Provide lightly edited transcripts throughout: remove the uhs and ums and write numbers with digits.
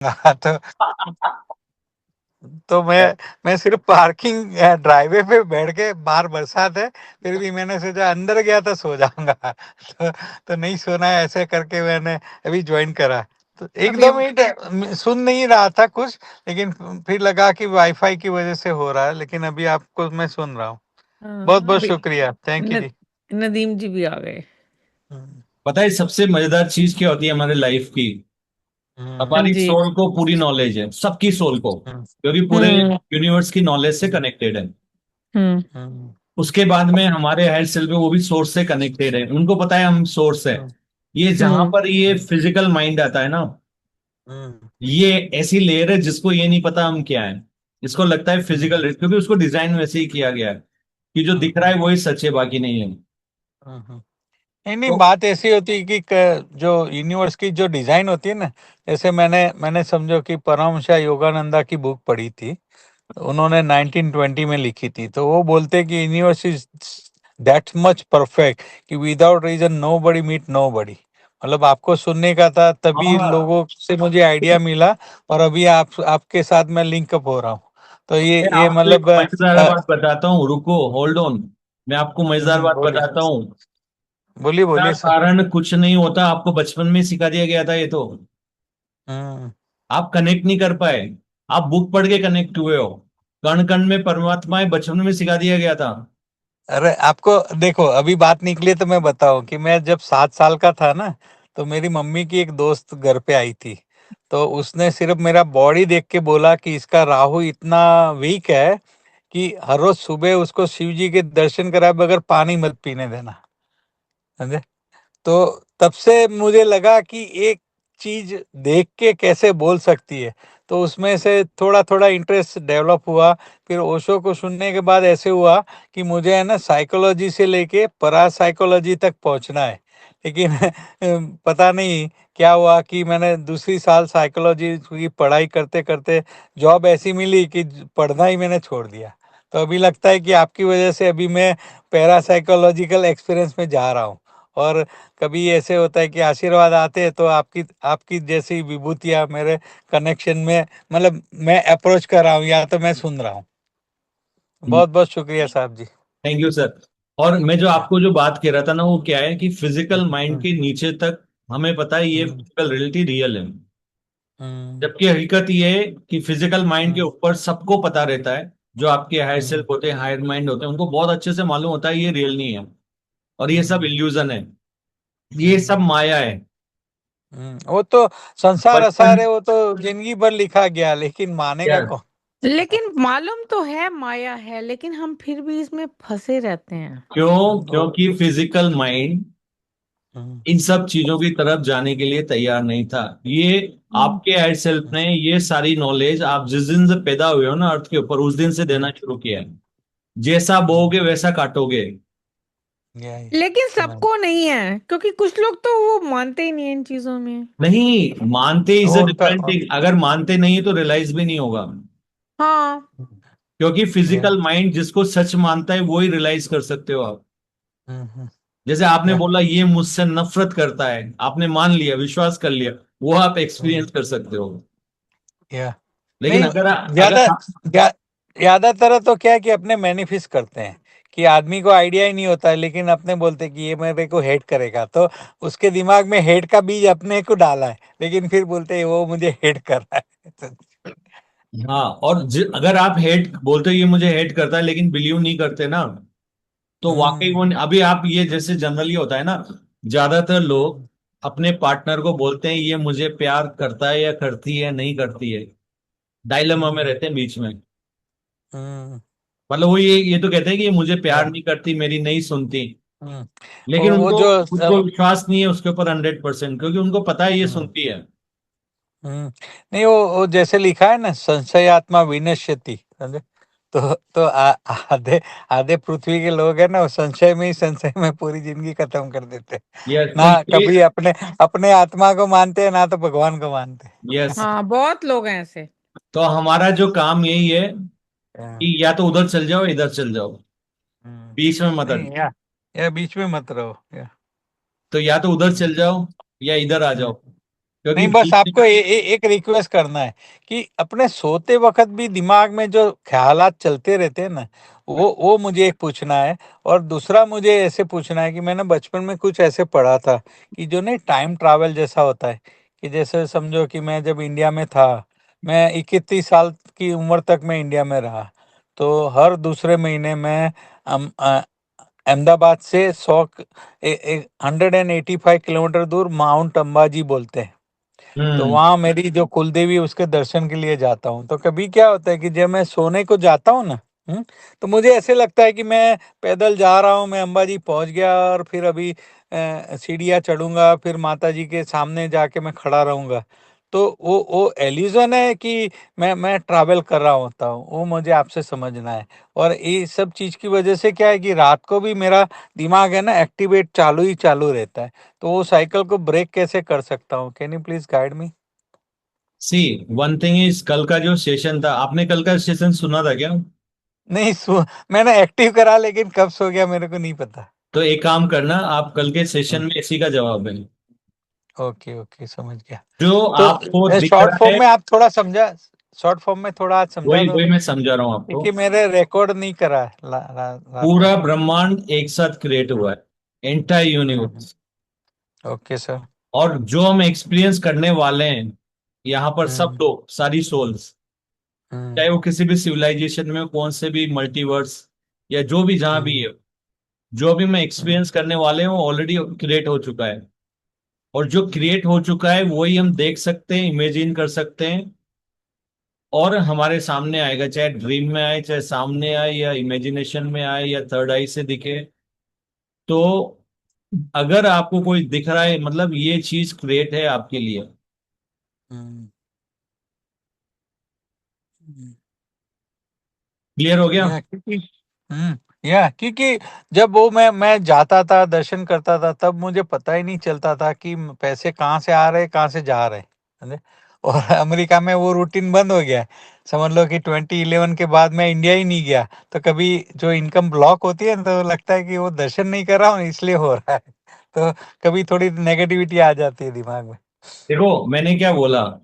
हाँ, तो मैं सिर्फ पार्किंग ड्राइवे पे बैठ के, बाहर बरसात है, फिर भी मैंने सोचा अंदर गया तो सो जाऊंगा। तो नहीं सोना है, ऐसे करके मैंने अभी ज्वाइन करा। तो एक अभी दो मिनट सुन नहीं रहा था कुछ, लेकिन फिर लगा कि वाईफाई की वजह से हो रहा है, लेकिन अभी आपको मैं सुन रहा हूँ। बहुत बहुत अभी शुक्रिया, थैंक यू न, जी। नदीम जी भी आ गए। हम्म, पता है सबसे मजेदार चीज क्या होती है हमारे लाइफ की? हाँ हमारी जी। सोल को पूरी नॉलेज है, सबकी सोल को, हम्म, क्योंकि पूरे यूनिवर्स की नॉलेज से कनेक्टेड है। हम्म हम्म, उसके बाद में हमारे हायर सेल पे वो भी सोर्स से कनेक्टेड है, उनको पता है हम सोर्स है। हम्म, ये जहां हम्म पर ये फिजिकल माइंड आता है ना, हम्म, ये ऐसी लेयर है जिसको ये नहीं पता हम क्या है। इसको लगता है हम्म, फिजिकल, क्योंकि उसको डिजाइन वैसे ही किया गया है कि जो हम्म, दिख रहा है वही सच है, बाकी नहीं है। हम्म। नहीं नहीं, तो बात ऐसी होती है कि जो यूनिवर्स की जो डिजाइन होती है ना, जैसे मैंने समझो कि परमहंस योगानंदा की बुक पढ़ी थी। उन्होंने 1920 में लिखी थी, तो वो बोलते हैं कि universe is that much perfect कि विदाउट रीजन नो बडी मीट नो बडी। मतलब आपको सुनने का था, तभी हाँ, लोगों से मुझे आइडिया मिला, और अभी आपके साथ मैं लिंकअप हो रहा हूँ। तो मैं ये आपको एक मतलब मजेदार बात बताता हूँ, रुको, होल्ड ऑन। मैं आपको मजेदार बात बोलिए बताता हूँ। बोलिए इसका बोलिए सर। कारण कुछ नहीं होता, आपको बचपन में सिखा दिया गया था ये तो। हम्म। आप कनेक्ट नहीं कर पाए, आप बुक पढ़ के कनेक्ट हुए हो। कण कण में परमात्मा है, बचपन में सिखा दिया गया था। अरे आपको देखो, अभी बात निकली तो मैं बताऊं कि मैं जब 7 साल का था ना, तो मेरी मम्मी की एक दोस्त घर पे आई थी। तो उसने सिर्फ मेरा बॉडी देख के बोला कि इसका राहु इतना वीक है कि हर रोज सुबह उसको शिव जी के दर्शन कराए बगैर पानी मत पीने देना, समझे। तो तब से मुझे लगा कि एक चीज देख के कैसे बोल सकती है। तो उसमें से थोड़ा थोड़ा इंटरेस्ट डेवलप हुआ। फिर ओशो को सुनने के बाद ऐसे हुआ कि मुझे है ना साइकोलॉजी से लेके परा साइकोलॉजी तक पहुंचना है। लेकिन पता नहीं क्या हुआ कि मैंने दूसरी साल साइकोलॉजी की पढ़ाई करते करते जॉब ऐसी मिली कि पढ़ना ही मैंने छोड़ दिया। तो अभी लगता है कि आपकी वजह से अभी मैं पैरा साइकोलॉजिकल एक्सपीरियंस में जा रहा हूँ। और कभी ऐसे होता है कि आशीर्वाद आते हैं, तो आपकी आपकी जैसी विभूतियां मेरे कनेक्शन में, मतलब मैं अप्रोच कर रहा हूँ या तो मैं सुन रहा हूँ। बहुत बहुत शुक्रिया साहब जी। Thank you sir. और मैं जो या, आपको जो बात कह रहा था ना, वो क्या है कि हम्म, फिजिकल माइंड हम्म, के नीचे तक हमें पता है ये हम्म, फिजिकल रियलिटी रियल है। हम्म, जबकि हकीकत ये है कि फिजिकल माइंड के हम्म, ऊपर सबको पता रहता है, जो आपके हायर हम्म, सेल्फ होते हैं, हायर माइंड होते हैं, उनको बहुत अच्छे से मालूम होता है ये रियल नहीं है, और ये सब हम्म, इल्यूजन है, ये सब हम्म, माया है। वो तो संसार बचपन असार है, वो तो जिंदगी भर लिखा गया, लेकिन मानेगा क्या, कौन। लेकिन मालूम तो है माया है, लेकिन हम फिर भी इसमें फंसे रहते हैं। क्यों? वो क्योंकि फिजिकल माइंड हम्म, इन सब चीजों की तरफ जाने के लिए तैयार नहीं था। ये हम्म आपके हायर सेल्फ ने ये सारी नॉलेज आप जिस दिन से पैदा हुए हो ना अर्थ के ऊपर, उस दिन से देना हम्म, शुरू किया है। जैसा बोओगे वैसा काटोगे। यही लेकिन समझ। सबको नहीं है, क्योंकि कुछ लोग तो वो मानते ही नहीं है इन चीजों में। नहीं मानते इज वो अ उनका डिफरेंट थिंग, अगर मानते नहीं तो रियलाइज भी नहीं होगा। हाँ। क्योंकि या, फिजिकल माइंड जिसको सच मानता है वो ही रियलाइज कर सकते हो आप। जैसे आपने या, बोला ये मुझसे नफरत करता है, आपने मान लिया, विश्वास कर लिया, वो आप हम्म, एक्सपीरियंस कर सकते हो। या। लेकिन नहीं, अगर ज्यादा ज्या- ज्यादातर तो क्या है कि अपने मैनिफेस्ट करते हैं, कि आदमी को आइडिया ही नहीं होता है, लेकिन अपने बोलते हैं कि ये मेरे को हेट करेगा, तो उसके दिमाग में हेट का बीज अपने को डाला है, लेकिन फिर बोलते हैं वो मुझे हेट कर रहा है। हाँ, और अगर आप हेट बोलते हो ये मुझे हेट करता है लेकिन बिलीव नहीं करते ना, तो वाकई हम्म, वो अभी आप ये जैसे जनरली होता है ना, ज्यादातर लोग हम्म, अपने पार्टनर को बोलते हैं ये मुझे प्यार करता है या करती है नहीं करती है, डायलेमा में हम्म, रहते हैं बीच में। हम्म, मतलब वो ये तो कहते हैं कि ये मुझे प्यार या, नहीं करती, मेरी नहीं सुनती, हम्म, लेकिन वो उनको जो उनको विश्वास नहीं है उसके ऊपर 100%, क्योंकि उनको पता है ये हम्म, सुनती है। नहीं, वो जैसे लिखा है ना, संशयात्मा विनश्यति, समझे। तो आधे आधे पृथ्वी के लोग हैं ना, वो संशय में ही संशय में पूरी जिंदगी खत्म कर देते हैं। यस, तो ना ये, कभी अपने अपने आत्मा को मानते हैं, ना तो भगवान को मानते यस, हाँ, बहुत लोग हैं ऐसे। तो हमारा जो काम यही है हैं। कि या तो उधर चल जाओ इधर चल जाओ, बीच में मत नहीं, अड़ो। या बीच में मत रहो, या। तो या तो उधर हम्म, चल जाओ या इधर आ जाओ, हम्म, क्योंकि नहीं, बस आपको एक रिक्वेस्ट करना है कि अपने सोते वक्त भी दिमाग में जो ख्यालात चलते रहते हैं ना, वो मुझे एक पूछना है। और दूसरा मुझे ऐसे पूछना है कि मैंने बचपन में कुछ ऐसे पढ़ा था कि जो नहीं टाइम ट्रैवल जैसा होता है, कि जैसे समझो कि मैं जब इंडिया में था, मैं 31 साल की उम्र तक मैं इंडिया में रहा, तो हर दूसरे महीने मैं अहमदाबाद से 185 किलोमीटर दूर माउंट अंबाजी बोलते हैं, तो हम्म। वहाँ मेरी जो कुलदेवी है, उसके दर्शन के लिए जाता हूँ। तो कभी क्या होता है कि जब मैं सोने को जाता हूँ ना, तो मुझे ऐसे लगता है कि मैं पैदल जा रहा हूँ, मैं अंबाजी पहुँच गया, और फिर अभी सीढ़ियाँ चढ़ूंगा, फिर माता जी के सामने जाके मैं खड़ा रहूंगा। तो वो एल्यूजन है कि मैं ट्रैवल कर रहा होता हूँ, वो मुझे आपसे समझना है। और ये सब चीज़ की वजह से क्या है कि रात को भी मेरा दिमाग है ना एक्टिवेट चालू ही चालू रहता है। तो वो साइकिल को ब्रेक कैसे कर सकता हूँ? Can you please guide me? See, one thing is, कल का जो सेशन था, आपने कल का सेशन सुना था क्या? नहीं, मैंने एक्टिव करा, लेकिन कब सो गया मेरे को नहीं पता। तो एक काम करना, आप कल के सेशन में इसी का जवाब है। ओके ओके, समझ गया। जो आपको तो दिख शॉर्ट रहा है, फॉर्म में आप थोड़ा समझा, शॉर्ट फॉर्म में थोड़ा आज समझा वही दो वही तो, मैं समझा रहा हूँ आपको। क्योंकि मेरे रिकॉर्ड नहीं करा है रात में। पूरा ब्रह्मांड एक साथ क्रिएट हुआ है, एंटायर यूनिवर्स। Okay sir. और जो हम एक्सपीरियंस करने वाले हैं यहाँ पर, सब हम्म लोग, सारी सोल्स, हम्म चाहे वो किसी भी सिविलाइजेशन में, कौन से भी मल्टीवर्स, या जो भी जहां भी हम्म है, जो भी मैं हम्म एक्सपीरियंस करने वाले हैं वो ऑलरेडी क्रिएट हो चुका है। और जो क्रिएट हो चुका है वही हम देख सकते हैं, इमेजिन कर सकते हैं, और हमारे सामने आएगा, चाहे ड्रीम में आए, चाहे सामने आए, या इमेजिनेशन में आए, या थर्ड आई से दिखे। तो अगर आपको कोई दिख रहा है, मतलब ये चीज क्रिएट है आपके लिए। हम्म हम्म। क्लियर हो गया? या क्योंकि क्योंकि जब वो मैं जाता था, दर्शन करता था, तब मुझे पता ही नहीं चलता था कि पैसे कहाँ से आ रहे कहाँ से जा रहे, समझे? और अमेरिका में वो रूटीन बंद हो गया है। समझ लो कि 2011 के बाद मैं इंडिया ही नहीं गया, तो कभी जो इनकम ब्लॉक होती है ना, तो लगता है कि वो दर्शन नहीं कर रहा हूँ इसलिए हो रहा है। तो कभी थोड़ी नेगेटिविटी आ जाती है दिमाग में। देखो मैंने क्या बोला,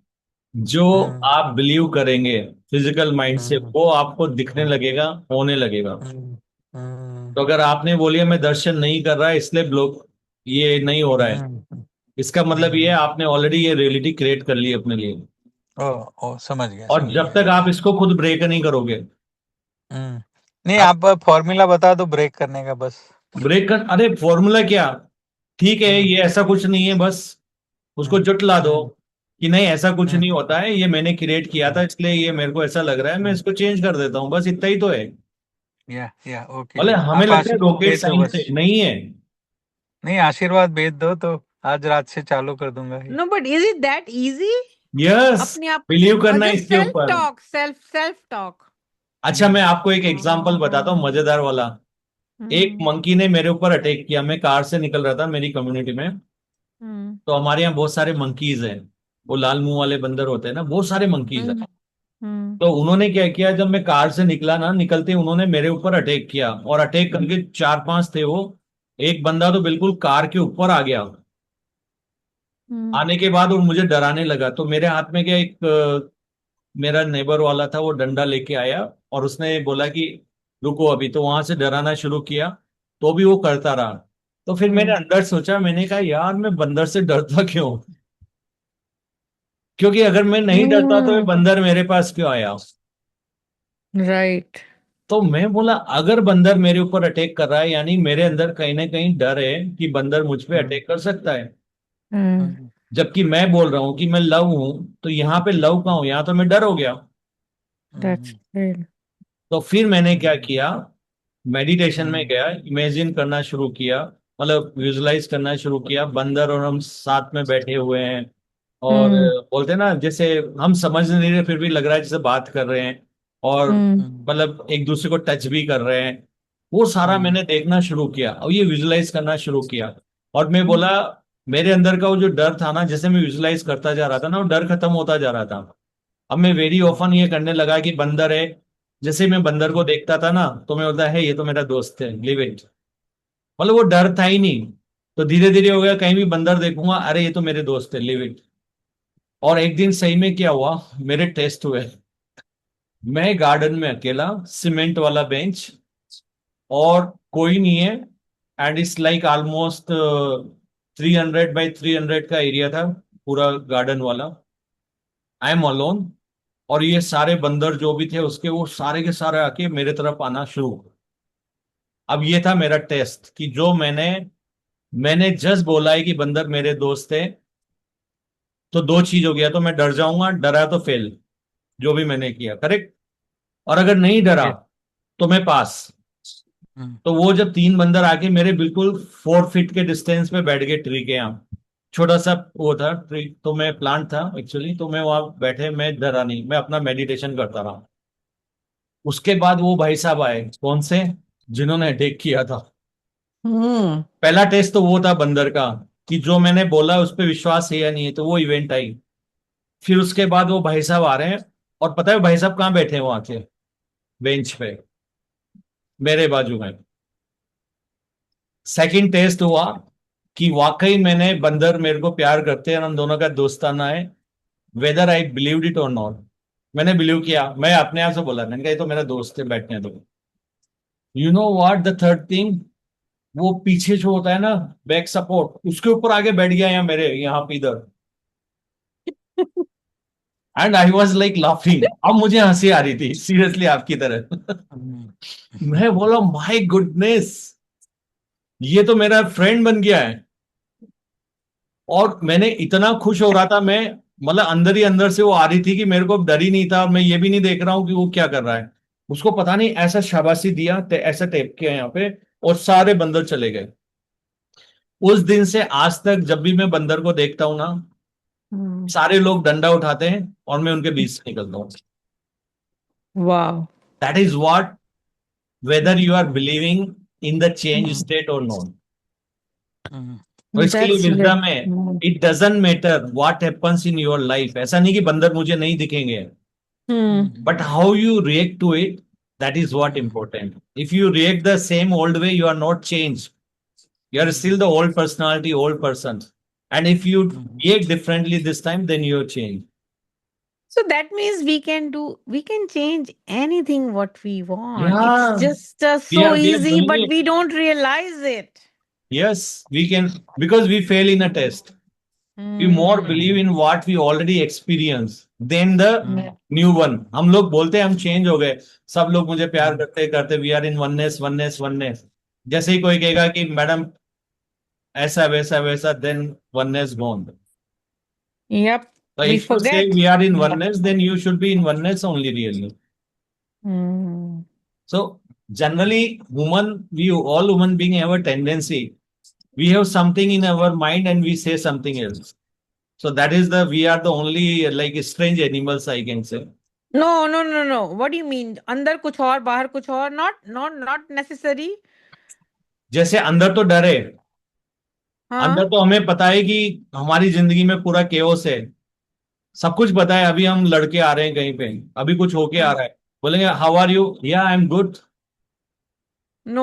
जो हम्म आप बिलीव करेंगे फिजिकल माइंड से, हम्म वो आपको दिखने हम्म लगेगा, होने लगेगा। हम्म हम्म तो अगर आपने बोलिए मैं दर्शन नहीं कर रहा है इसलिए ब्लॉक, ये नहीं हो रहा है, हम्म इसका मतलब ये है हम्म। आपने ऑलरेडी ये रियलिटी क्रिएट कर ली अपने लिए। ओ ओ, समझ गया और समझ जब गया। तक आप इसको खुद ब्रेक नहीं करोगे, नहीं, आप आप फॉर्मूला बता दो ब्रेक करने का बस। ब्रेक कर, अरे फॉर्मूला क्या, ठीक है, हम्म ये ऐसा कुछ नहीं है, बस उसको हम्म जुटला दो हम्म कि नहीं ऐसा कुछ नहीं हम्म होता है, ये मैंने क्रिएट किया था हम्म इसलिए ये मेरे को ऐसा लग रहा है, मैं हम्म। इसको चेंज कर देता हूँ, बस इतना ही तो है। या ओके, मतलब हमें आप लगता है आशीर्वाद रॉकेट भेज दो साइंस बस। है, नहीं है। नहीं, आशीर्वाद भेज दो तो आज रात से चालू कर दूंगा ये। No but is it that easy? Yes, अपने आप, बिलीव और करना है जस्ट इसके सेल्फ ऊपर। Talk, self talk. अच्छा, मैं आपको एक एग्जांपल बताता हूँ मजेदार वाला। एक हम्म मंकी ने मेरे ऊपर अटैक किया, मैं कार से निकल रहा था मेरी कम्युनिटी में। हम्म तो हमारे यहाँ बहुत सारे मंकीज हैं, वो लाल मुंह वाले बंदर होते हैं ना, बहुत सारे मंकीज हैं। हम्म हम्म तो उन्होंने क्या किया, जब मैं कार से निकला ना, निकलते ही उन्होंने मेरे ऊपर अटैक किया, और अटैक करके चार पांच थे वो। एक बंदा तो बिल्कुल कार के ऊपर आ गया। हम्म आने के बाद और मुझे डराने लगा, तो मेरे हाथ में क्या, एक मेरा नेबर वाला था, वो डंडा लेके आया, और उसने बोला कि रुको अभी, तो वहां से डराना शुरू किया। तो भी वो करता रहा। तो फिर मैंने हम्म अंदर सोचा, मैंने कहा यार मैं बंदर से डरता क्यों? क्योंकि अगर मैं नहीं डरता तो ये हम्म बंदर मेरे पास क्यों आया? राइट। तो मैं बोला अगर बंदर मेरे ऊपर अटैक कर रहा है, यानी मेरे अंदर कहीं ना कहीं डर है कि बंदर मुझ पे हम्म अटैक कर सकता है। हम्म हम्म जबकि मैं बोल रहा हूं कि मैं लव हूं, तो यहाँ पे लव कहाँ हूं, यहाँ तो मैं डर हो गया। That's hmm great. तो फिर मैंने क्या हम्म किया, मेडिटेशन में हम्म गया, इमेजिन करना शुरू किया, मतलब विजुलाइज करना शुरू किया, बंदर और हम साथ में बैठे हुए हैं। और हम्म बोलते हैं ना, जैसे हम समझ नहीं रहे फिर भी लग रहा है जैसे बात कर रहे हैं, और हम्म हम्म मतलब एक दूसरे को टच भी कर रहे हैं। वो सारा हम्म मैंने देखना शुरू किया और ये विजुलाइज करना शुरू किया। और मैं बोला, मेरे अंदर का वो जो डर था ना, जैसे मैं विजुलाइज करता जा रहा था ना, वो डर खत्म होता जा रहा था। अब मैं वेरी ऑफन ये करने लगा कि बंदर है, जैसे मैं बंदर को देखता था ना, तो मैं बोलता है ये तो मेरा दोस्त है, लिव इट। मतलब वो डर था ही नहीं। तो धीरे धीरे हो गया, कहीं भी बंदर देखूंगा, अरे ये तो मेरे दोस्त है, लिव इट। और एक दिन सही में क्या हुआ, मेरे टेस्ट हुए। मैं गार्डन में अकेला, सीमेंट वाला बेंच, और कोई नहीं है। And it's like almost 300 by 300 का एरिया था, पूरा गार्डन वाला। I am alone. और ये सारे बंदर जो भी थे उसके, वो सारे के सारे आके मेरे तरफ आना शुरू। अब ये था मेरा टेस्ट कि जो मैंने जस्ट बोला है कि बंदर मेरे दोस्त थे, तो दो चीज हो गया, तो मैं डर जाऊंगा, डरा तो फेल, जो भी मैंने किया करेक्ट। और अगर नहीं डरा Yes. तो मैं पास। हम्म, तो वो जब तीन बंदर आके मेरे बिल्कुल 4 फीट के डिस्टेंस पे बैठ गए ट्री के यहाँ, छोटा सा वो था ट्री, तो मैं प्लांट था एक्चुअली, तो मैं वहां बैठे, मैं डरा नहीं, मैं अपना मेडिटेशन करता रहा। उसके बाद वो भाई साहब आए, कौन से, जिन्होंने अटैक किया था। हम्म। पहला टेस्ट तो वो था बंदर का, कि जो मैंने बोला उस पर विश्वास है या नहीं है, तो वो इवेंट आई। फिर उसके बाद वो भाई साहब आ रहे हैं, और पता है भाई साहब कहाँ बैठे हैं वहां के बेंच पे, मेरे बाजू में। सेकंड टेस्ट हुआ कि वाकई मैंने, बंदर मेरे को प्यार करते हैं और हम दोनों का दोस्ताना है, वेदर आई बिलीव्ड इट और नॉट। मैंने बिलीव किया, मैं अपने आप से बोला, मैंने कहा ये तो मेरा दोस्त है, बैठने दो। You know what the third thing, वो पीछे जो होता है ना, बैक सपोर्ट, उसके ऊपर आगे बैठ गया यहाँ मेरे, यहाँ पे इधर। And I was like laughing, अब मुझे हंसी आ रही थी सीरियसली आपकी तरह। हम्म, मैं बोला माय गुडनेस, ये तो मेरा फ्रेंड बन गया है। और मैंने इतना खुश हो रहा था मैं, मतलब अंदर ही अंदर से वो आ रही थी कि मेरे को डर ही नहीं था, और मैं ये भी नहीं देख रहा हूँ कि वो क्या कर रहा है। उसको पता नहीं ऐसा शाबाशी दिया, ऐसा टेप किया यहाँ पे, और सारे बंदर चले गए। उस दिन से आज तक जब भी मैं बंदर को देखता हूं ना, हम्म। सारे लोग डंडा उठाते हैं और मैं उनके बीच से निकलता हूँ। वाह। That is what, whether you are believing in the change state और नॉट। हम्म, और इसके लिए दैट्स विजडम है, great. It doesn't matter what happens in your life. ऐसा नहीं कि बंदर मुझे नहीं दिखेंगे, hmm. Hmm, but how you react to it, that is what hmm, important. If you react the same old way, you are not changed, you are hmm, still the old personality, old person. And if you hmm, react differently this time, then you're changed. So that means we can change anything what we want. It's Yeah, just so we are easy, doing but it. we don't realize it. Yes, we can, because we fail in a test. We more Hmm. believe in what we already experience than the hmm, Yeah. New one. हम लोग बोलते हैं हम change हो गए, सब लोग मुझे प्यार हम्म, करते करते, we are in oneness oneness oneness. जैसे ही कोई कहेगा कि मैडम ऐसा वैसा वैसा, then oneness gone. Yep. So We if you say forget. we are in oneness, then you should be in oneness only, really. Hmm. So generally, we all human being have a tendency. We have something in our mind and we say something else. So that is we are the only like strange animals, I can say. No, no, no, no. What do you mean? अंदर कुछ और बाहर कुछ और, not necessary. जैसे अंदर तो डर है, अंदर हाँ. तो हमें पता है कि हमारी जिंदगी में पूरा केओस है, सब कुछ पता है। अभी हम लड़के आ रहे हैं कहीं पे, अभी कुछ होके आ हाँ. रहा है, बोलेंगे हाउ आर यू, या I am good. No,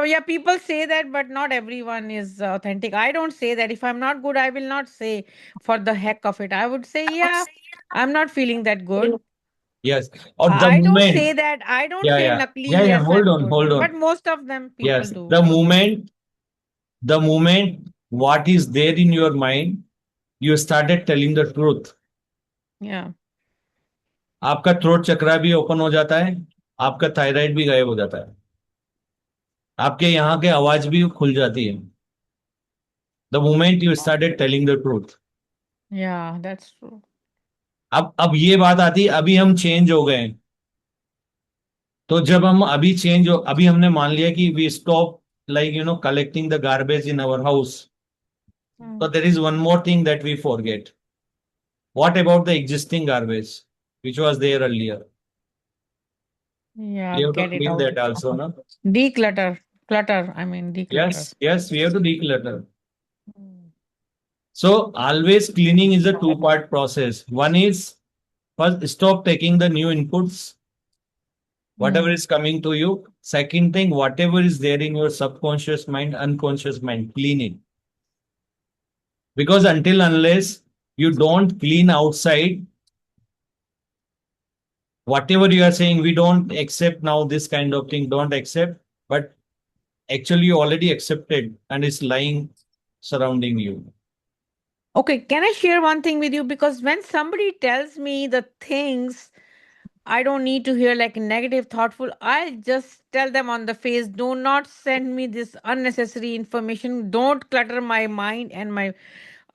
yeah, people say that, but not everyone is authentic. I don't say that. If I'm not good, I will not say for the heck of it. I would say, yeah, I'm not feeling that good. Yes, और the I don't moment, say that. I don't या say या nakli, yes, hold I'm on good. Hold on, But most of them people yes, do. The moment what is there in your mind, you started telling the truth, Yeah. आपका throat chakra भी open हो जाता है, आपका thyroid भी गायब हो जाता है, आपके यहाँ के आवाज भी खुल जाती है, the moment you started telling the truth. Yeah, that's true. अब ये बात आती है, अभी हम चेंज हो गए हैं। तो जब हम अभी चेंज हो, अभी हमने मान लिया कि we stop like collecting the garbage in our house. So Mm. there is one more thing that we forget. What about the existing garbage which was there earlier? Yeah, We have to get it clean out. that also, no? Declutter. Clutter, I mean, declutter. Yes, we have to declutter. Mm. So always cleaning is a two-part process. One is first stop taking the new inputs, whatever Mm. is coming to you. Second thing, whatever is there in your subconscious mind, unconscious mind, clean it. Because until unless you don't clean outside, whatever you are saying, we don't accept now this kind of thing, don't accept, but actually you already accepted and it's lying surrounding you. Okay, can I share one thing with you? Because when somebody tells me the things I don't need to hear, like negative, thoughtful, I just tell them on the face, do not send me this unnecessary information. Don't clutter my mind and my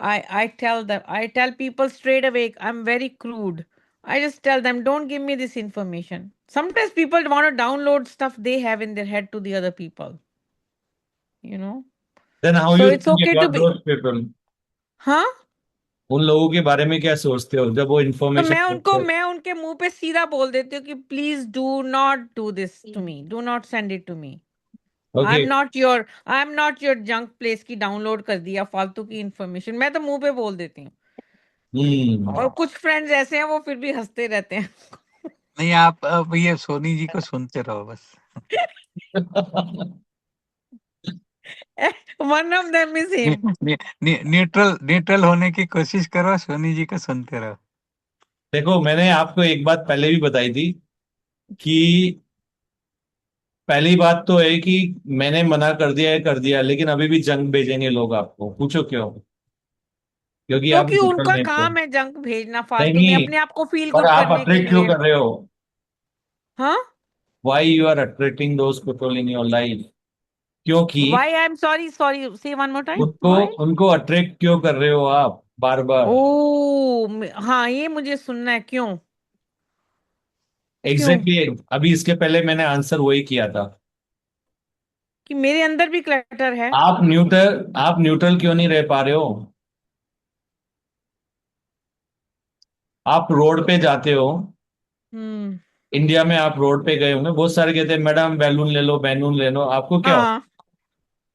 I tell them, I tell people straight away, I'm very crude. I just tell them, don't give me this information. Sometimes people want to download stuff they have in their head to the other people, you know. Then how So you it's think okay to about be, those people? huh? उन लोगों के बारे में क्या सोचते हो जब वो तो इंफॉर्मेशन देते हैं? मैं उनके मुंह पे सीधा बोल देती हूँ कि please do not do this to me, do not send it to me. Okay. I am not your junk place की डाउनलोड कर दिया फालतू की इंफॉर्मेशन, मैं तो मुंह पे बोल देती हूँ। और हम्म। कुछ फ्रेंड्स ऐसे हैं वो फिर भी हंसते रहते हैं। नहीं, आप अब ये सोनी जी को सुनते रहो बस। One of them is him. Neutral होने की कोशिश करो, सोनी जी को सुनते रहो। देखो, मैंने आपको एक बात पहले भी बताई थी कि पहली बात तो है कि मैंने मना कर दिया, लेकिन अभी भी जंग भेजेंगे लोग आपको। पूछो क्यों? क्योंकि आप क्योंकि न्यूट्रल उनका नहीं हो। काम है जंक भेजना फालतू में नहीं, अपने आप को फील पर गुड आप करने के अट्रैक्ट क्यों लिए। कर रहे हो? हाँ। Why you are attracting those people in your life? क्योंकि why I am sorry, sorry से वन मोर टाइम, उनको व्हाई? उनको अट्रैक्ट क्यों कर रहे हो आप बार बार? ओ हाँ, ये मुझे सुनना है, क्यों? क्यों? एग्जैक्टली अभी इसके पहले मैंने आंसर वही किया था। कि मेरे अंदर भी क्लटर है। आप न्यूट्रल क्यों नहीं रह पा रहे हो? आप रोड पे जाते हो, हम्म। इंडिया में आप रोड पे गए होंगे, बहुत सारे कहते हैं मैडम बैलून ले लो, बैलून ले लो, आपको क्या हो? हाँ।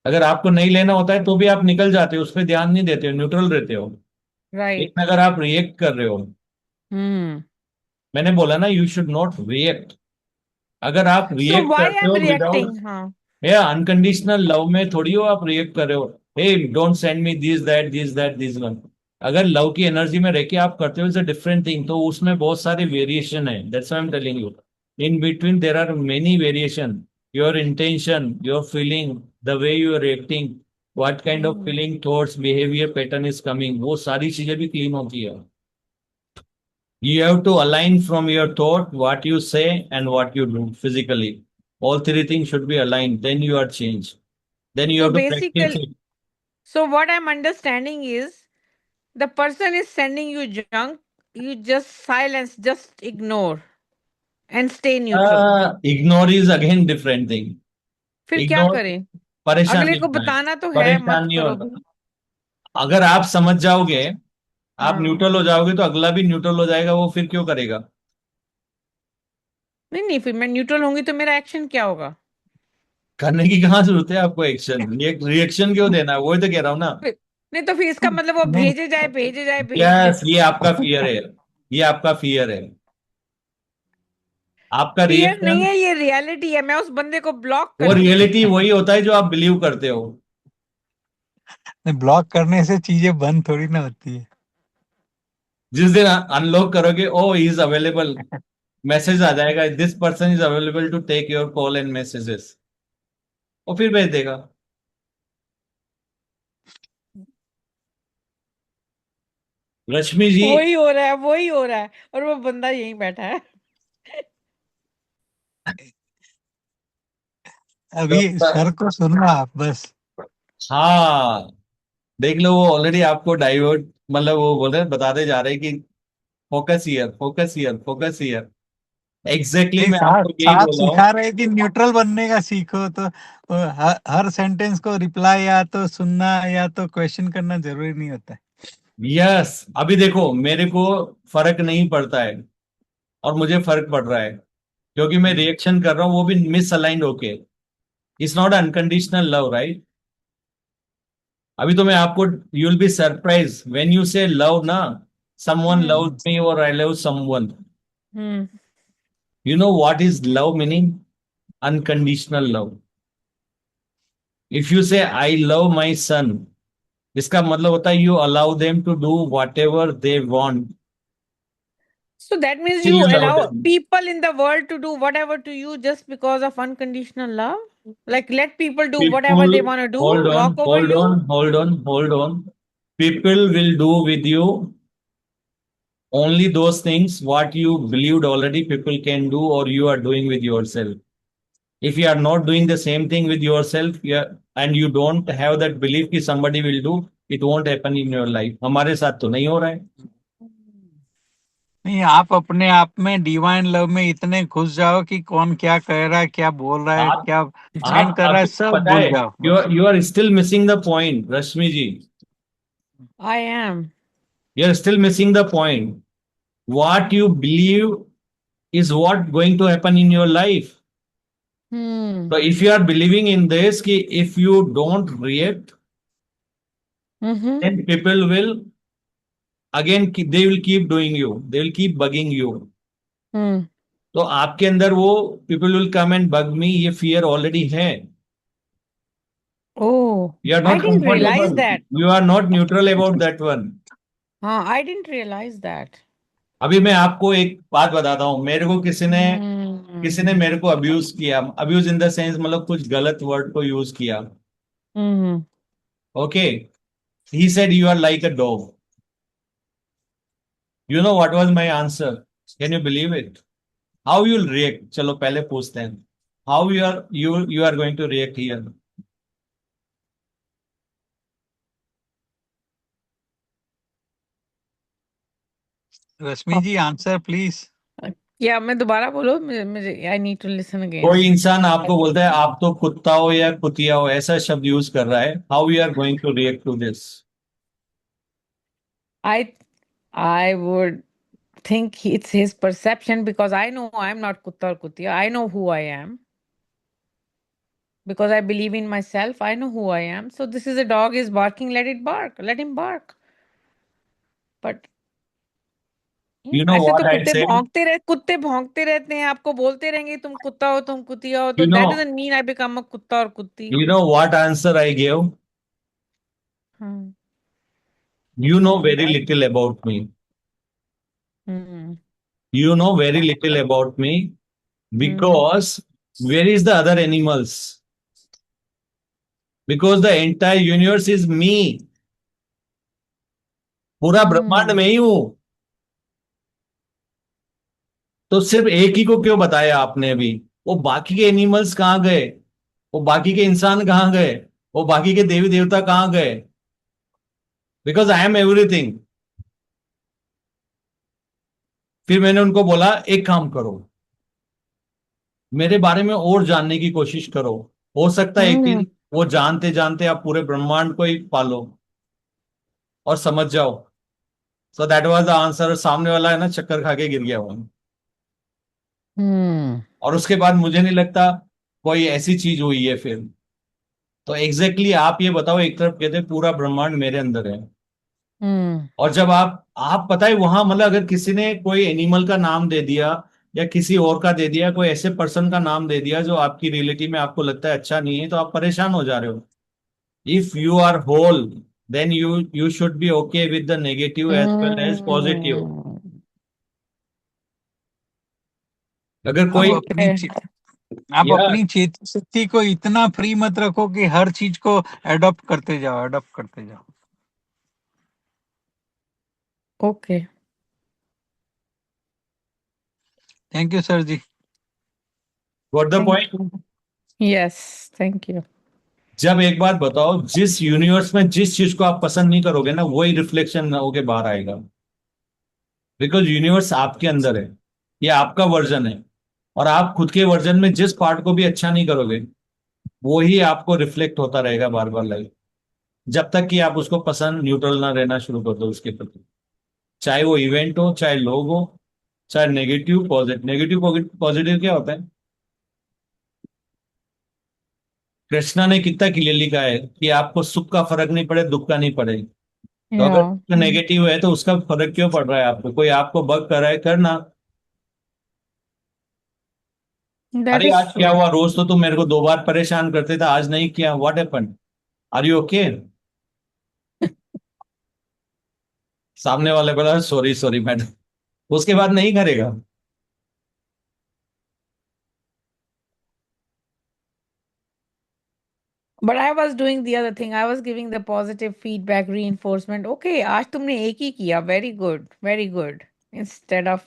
अगर आपको नहीं लेना होता है तो भी आप निकल जाते हो, उस पर ध्यान नहीं देते हो, न्यूट्रल रहते हो। लेकिन राइट। अगर आप रिएक्ट कर रहे हो, हम्म। मैंने बोला ना, यू शुड नॉट रिएक्ट। अगर आप सो रिएक्ट व्हाई आई करते एम हो विदाउट, रिएक्टिंग? हाँ। या अनकंडीशनल लव में थोड़ी हो आप रिएक्ट कर रहे हो, hey don't send me this one. अगर लव की एनर्जी में रह के आप करते हो, इट्स अ डिफरेंट थिंग। तो उसमें बहुत सारे वेरिएशन है, that's why I am telling you. In between there are many variation. Your intention, your feeling, the way you are reacting, what kind of hmm. Feeling thoughts behaviour pattern is coming, वो सारी चीजें भी clean होती है। You have to align from your thought, what you say, and what you do physically. All three things should be aligned. Then you are changed. Then you so have to practice basically, it. So what I am understanding is the person is sending you junk, you just silence, just ignore and stay neutral। Ignore is again different thing. फिर क्या Ignore, करें? परेशान अगले नहीं को होना है। बताना तो है, परेशान मत नहीं करो होना। भाई। अगर आप समझ जाओगे, आप हाँ। न्यूट्रल हो जाओगे, तो अगला भी न्यूट्रल हो जाएगा, वो फिर क्यों करेगा? नहीं नहीं, फिर मैं न्यूट्रल होंगी तो मेरा एक्शन क्या होगा? करने की कहाँ जरूरत है आपको एक्शन? ये रिएक्शन क्यों देना है? वही तो कह रहा हूँ ना। नहीं तो फिर इसका मतलब वो नहीं, भेजे जाए, भेजे जाए, भेज दे। यस, ये आपका फियर है। ये आपका फियर है। आपका फियर नहीं रिएक्शन, है, ये रियलिटी है, मैं उस बंदे को ब्लॉक वो कर दूंगी। रियलिटी वही होता है जो आप बिलीव करते हो। ब्लॉक करने से चीजें बंद थोड़ी ना होती है। जिस दिन अनलॉक करोगे, oh he is available, message आ जाएगा, this person is available to take your call and messages, और फिर भेज देगा। रश्मि जी। वही हो रहा है, वही हो रहा है, और वो बंदा यहीं बैठा है। अभी सर को सुनना आप बस। हाँ, देख लो, वो ऑलरेडी आपको डाइवर्ट, मतलब वो बोल रहे बताते जा रहे हैं कि focus here, focus here, focus here. Exactly नहीं, मैं साहब आपको यही साहब बोला हूँ। सिखा रहे हैं कि न्यूट्रल बनने का सीखो, तो हर सेंटेंस को रिप्लाई या तो सुनना या तो क्वेश्चन करना जरूरी नहीं होता है। यस, अभी देखो, मेरे को फर्क नहीं पड़ता है, और मुझे फर्क पड़ रहा है, क्योंकि मैं हम्म। रिएक्शन कर रहा हूँ, वो भी मिस अलाइंड होके। It's not unconditional love, right? अभी तो मैं आपको, you will be surprise when you say love ना, समवन लव्स हम्म। मी और I love someone. Hmm. You know what is love meaning? Unconditional love. If you say I love my son, इसका मतलब होता है you allow them to do whatever they want, So that means still you you love allow them. people in the world to do whatever to you just because of unconditional love? Like let people do whatever People, they want to do, hold on, walk over hold you? on, hold on, hold on. People will do with you only those things what you believed already people can do or you are doing with yourself. If you are not doing the same thing with yourself, yeah, and you don't have that belief कि somebody will do, it won't happen in your life. हमारे साथ तो नहीं हो रहा है। नहीं, आप अपने आप में डिवाइन लव में इतने घुस जाओ कि कौन क्या कह रहा है, क्या बोल रहा है, आप क्या सेंड आप कर रहा है, अभी सब पता भूल है, जाओ बस। You are still missing the point Rashmi ji. I am. You are still missing the point. what you believe is what going to happen in your life. Hmm. So if you are believing in this कि if you don't react Mm-hmm. then people will again they will keep doing you, they will keep bugging you। Hmm. तो आपके अंदर वो people will come and bug me ये fear already है। Oh, You are I not didn't realize comfortable, that. you are not neutral about that one। I didn't realize that. अभी मैं आपको एक बात बताता हूँ, मेरे को किसी Hmm. ने मेरे को अब्यूज किया, अब्यूज इन द सेंस मतलब कुछ गलत वर्ड को यूज किया। Hmm. Okay, he said you are like a dog. You know what was my answer? Can you believe it? How you will react? चलो पहले पूछते हैं, how you are going to react here? Rashmi ji, answer please. क्या मैं दोबारा बोलो? मुझे I need to listen again. कोई इंसान आपको बोलता है आप तो कुत्ता हो या कुतिया हो, ऐसा शब्द यूज कर रहा है, how you are going to react to this? I I would think it's his perception because I know I'm not Kutta or Kutia. I know who I am because I believe in myself. I know who I am. So this is a dog is barking. Let it bark. Let him bark. But you know ऐसे तो what I said? कुत्ते भौंकते रहते हैं, आपको बोलते रहेंगे तुम कुत्ता हो, तुम कुतिया हो, तो you know that doesn't mean I become a कुत्ता और कुत्ती। You know what answer I give? हाँ। You know बताइए। very little about me. Hmm. You know very little about me hmm. because where is the other animals? Because the entire universe is me. पूरा ब्रह्मांड हम्म। में ही हूं। तो सिर्फ एक ही को क्यों बताया आपने अभी? वो बाकी के एनिमल्स कहाँ गए? वो बाकी के इंसान कहाँ गए? वो बाकी के देवी देवता कहाँ गए? Because I am everything. फिर मैंने उनको बोला एक काम करो, मेरे बारे में और जानने की कोशिश करो, हो सकता है एक हम्म। दिन वो जानते जानते आप पूरे ब्रह्मांड को ही पालो और समझ जाओ। So that was the answer. सामने वाला है ना चक्कर खा के गिर गया वो। हम्म। और उसके बाद मुझे नहीं लगता कोई ऐसी चीज हुई है फिर। तो एग्जैक्टली exactly आप ये बताओ, एक तरफ कहते हैं पूरा ब्रह्मांड मेरे अंदर है, हम्म। और जब आप पता है वहां मतलब अगर किसी ने कोई एनिमल का नाम दे दिया या किसी और का दे दिया, कोई ऐसे पर्सन का नाम दे दिया जो आपकी रियलिटी में आपको लगता है अच्छा नहीं है, तो आप परेशान हो जा रहे हो। If you are whole then you should be okay with the negative as well as positive. Hmm. अगर आप कोई अपनी ओके। आप या अपनी चेतन शक्ति को इतना फ्री मत रखो कि हर चीज को अडॉप्ट करते जाओ, अडॉप्ट करते जाओ। Okay. Thank you sir ji. Got the thank point? You. Yes. Thank you. जब एक बात बताओ, जिस यूनिवर्स में जिस चीज को आप पसंद नहीं करोगे ना, वही रिफ्लेक्शन होके बाहर आएगा। बिकॉज यूनिवर्स आपके अंदर है, ये आपका वर्जन है, और आप खुद के वर्जन में जिस पार्ट को भी अच्छा नहीं करोगे वो ही आपको रिफ्लेक्ट होता रहेगा बार बार लाइफ, जब तक कि आप उसको पसंद न्यूट्रल ना रहना शुरू कर दो उसके प्रति। चाहे वो इवेंट हो, चाहे लोग हो, चाहे नेगेटिव पॉजिटिव। नेगेटिव पॉजिटिव क्या होता है? कृष्णा ने कितना क्लियरली कहा है कि आपको सुख का फर्क नहीं पड़े, दुख का नहीं पड़े। तो या। अगर नेगेटिव है तो उसका फर्क क्यों पड़ रहा है आपको? कोई आपको बग कर रहा है, करना। दैट अरे इज आज क्या ट्रू। हुआ, रोज तो तुम मेरे को 2 बार परेशान करते थे, आज नहीं किया, what happened? Are you okay? सामने वाले बोला सॉरी सॉरी मैडम, उसके बाद नहीं करेगा। But I was doing the other thing. I was giving the positive feedback, reinforcement. Okay, आज तुमने एक ही किया. Very good, very good. Instead of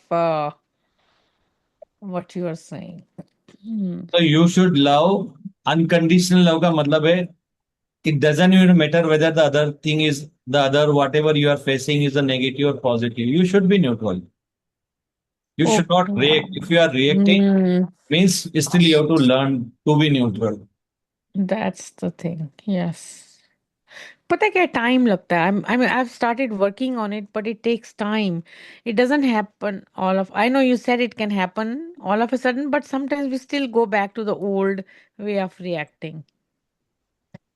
what you are saying. Hmm. तो you should love, unconditional love का मतलब है it doesn't even matter whether the other thing is, the other whatever you are facing is a negative or positive. You should be neutral. You should Oh, not wow. react. If you are reacting, Hmm. means still you have to learn to be neutral. That's the thing. Yes. पता है क्या time लगता है I mean I started working on it but it takes time it doesn't happen all of I know you said it can happen all of a sudden but sometimes we still go back to the old way of reacting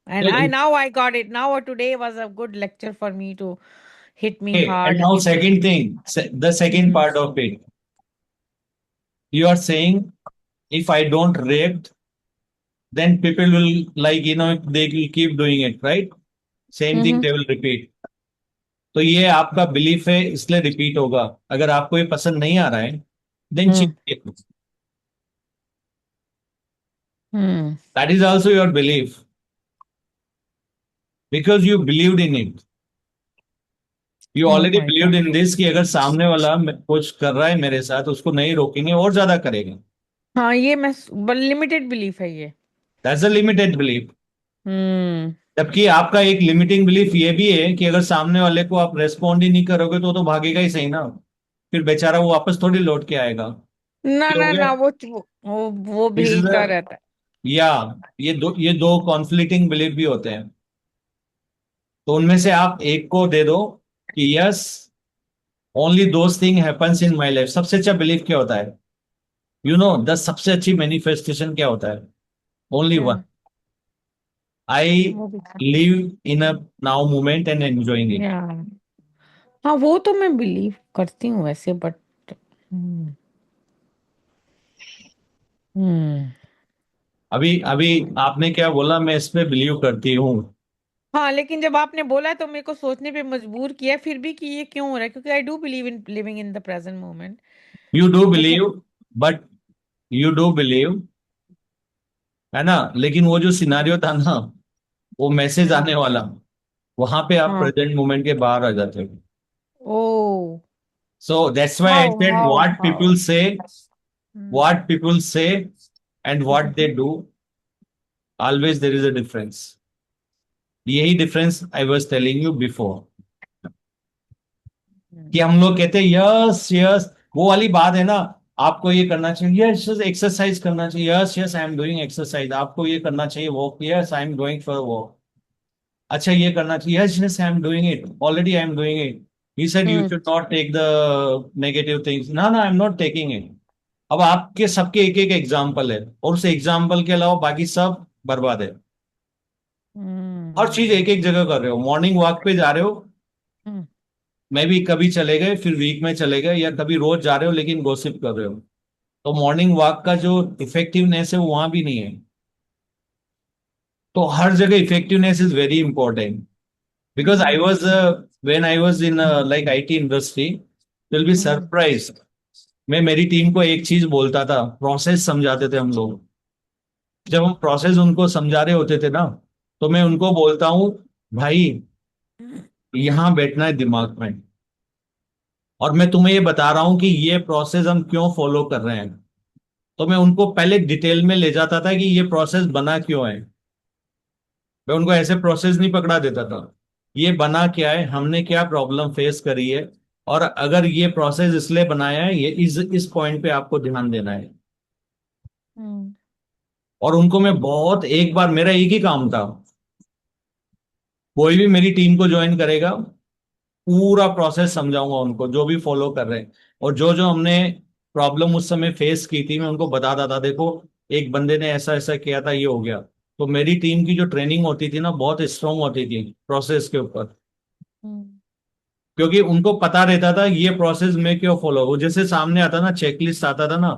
and I Okay, now I got it now today was a good lecture for me to hit me and hard. now second thing, the second Mhm. part of it, you are saying if I don't react, then people will like, they will keep doing it, right? Same thing Mhm. they will repeat. तो ये आपका belief है इसलिए repeat होगा। अगर आपको ये पसंद नहीं आ रहा है, then Hmm. Change. Hmm. That is also your belief, because you believed in it. You Oh already my believed God. In this कि अगर सामने वाला कुछ कर रहा है मेरे साथ, उसको नहीं रोकेंगे और ज्यादा करेगा। हाँ ये मैं लिमिटेड बिलीफ है ये. That's a limited belief. Hmm. जबकि आपका एक लिमिटिंग बिलीफ ये भी है कि अगर सामने वाले को आप रेस्पॉन्ड ही नहीं करोगे तो भागेगा ही सही ना। फिर बेचारा वो वापस थोड़ी लौट के आएगा। ना ये हो ना गया। ना वो दिस इज भेजता रहता है. या ये दो कॉन्फ्लिक्टिंग बिलीफ भी होते हैं। तो उनमें से आप एक को दे दो कि yes, only those thing happens in my life. सबसे अच्छा बिलीफ क्या होता है? द सबसे अच्छी मैनिफेस्टेशन क्या होता है? Only one. क्या आई वो भी. Live in a now moment and enjoying it. या हाँ वो तो मैं बिलीव करती हूँ वैसे बट. हम्म. हम्म. अभी अभी आपने क्या बोला? मैं इस पे बिलीव करती हूँ। हाँ लेकिन जब आपने बोला तो मेरे को सोचने पे मजबूर किया फिर भी कि ये क्यों हो रहा है क्योंकि I do believe in living in the present moment. You do लेकिन. Believe, but you do believe, है ना? लेकिन वो जो सिनारियो था ना, वो मैसेज हाँ. आने वाला, वहां पे आप हाँ. प्रेजेंट मोमेंट के बाहर आ जाते हो। Oh. So that's why I how said how what how. People say, what people say and what they do, always there is a difference। यही difference I was telling you before, कि हम लोग कहते हैं यस यस, वो वाली बात है ना। आपको ये करना चाहिए, यस यस, एक्सरसाइज करना चाहिए, yes yes I am doing exercise. आपको ये करना चाहिए, walk, yes I am going for walk. अच्छा ये करना चाहिए, yes yes I am doing it, already I am doing it. He said you should not take the negative things, ना ना I am not taking it. अब आपके सबके एक एक एग्जाम्पल है, और उस एग्जाम्पल के अलावा बाकी सब बर्बाद है। हर चीज एक एक जगह कर रहे हो। मॉर्निंग वॉक पे जा रहे हो, मैं भी कभी चले गए, फिर वीक में चले गए, या कभी रोज जा रहे हो लेकिन गॉसिप कर रहे हो, तो मॉर्निंग वॉक का जो इफेक्टिवनेस है वो वहां भी नहीं है। तो हर जगह effectiveness is very important. Because I was, when I was in like IT industry, will be surprise, मैं मेरी टीम को एक चीज बोलता था, प्रोसेस समझाते थे हम लोग। जब हम प्रोसेस उनको समझा रहे होते थे ना, तो मैं उनको बोलता हूँ, भाई यहाँ बैठना है दिमाग में, और मैं तुम्हें ये बता रहा हूँ कि ये प्रोसेस हम क्यों फॉलो कर रहे हैं। तो मैं उनको पहले डिटेल में ले जाता था कि ये प्रोसेस बना क्यों है। मैं उनको ऐसे प्रोसेस नहीं पकड़ा देता था, ये बना क्या है, हमने क्या प्रॉब्लम फेस करी है, और अगर ये प्रोसेस इसलिए बनाया है, ये इस पॉइंट पे आपको ध्यान देना है। और उनको मैं बहुत, एक बार मेरा एक ही काम था, कोई भी मेरी टीम को ज्वाइन करेगा, पूरा प्रोसेस समझाऊंगा उनको जो भी फॉलो कर रहे हैं। और जो जो हमने प्रॉब्लम उस समय फेस की थी, मैं उनको बताता था, देखो एक बंदे ने ऐसा ऐसा किया था, ये हो गया। तो मेरी टीम की जो ट्रेनिंग होती थी ना, बहुत स्ट्रांग होती थी प्रोसेस के ऊपर, क्योंकि उनको पता रहता था ये प्रोसेस में क्यों फॉलो। वो जैसे सामने आता ना, चेकलिस्ट आता था ना,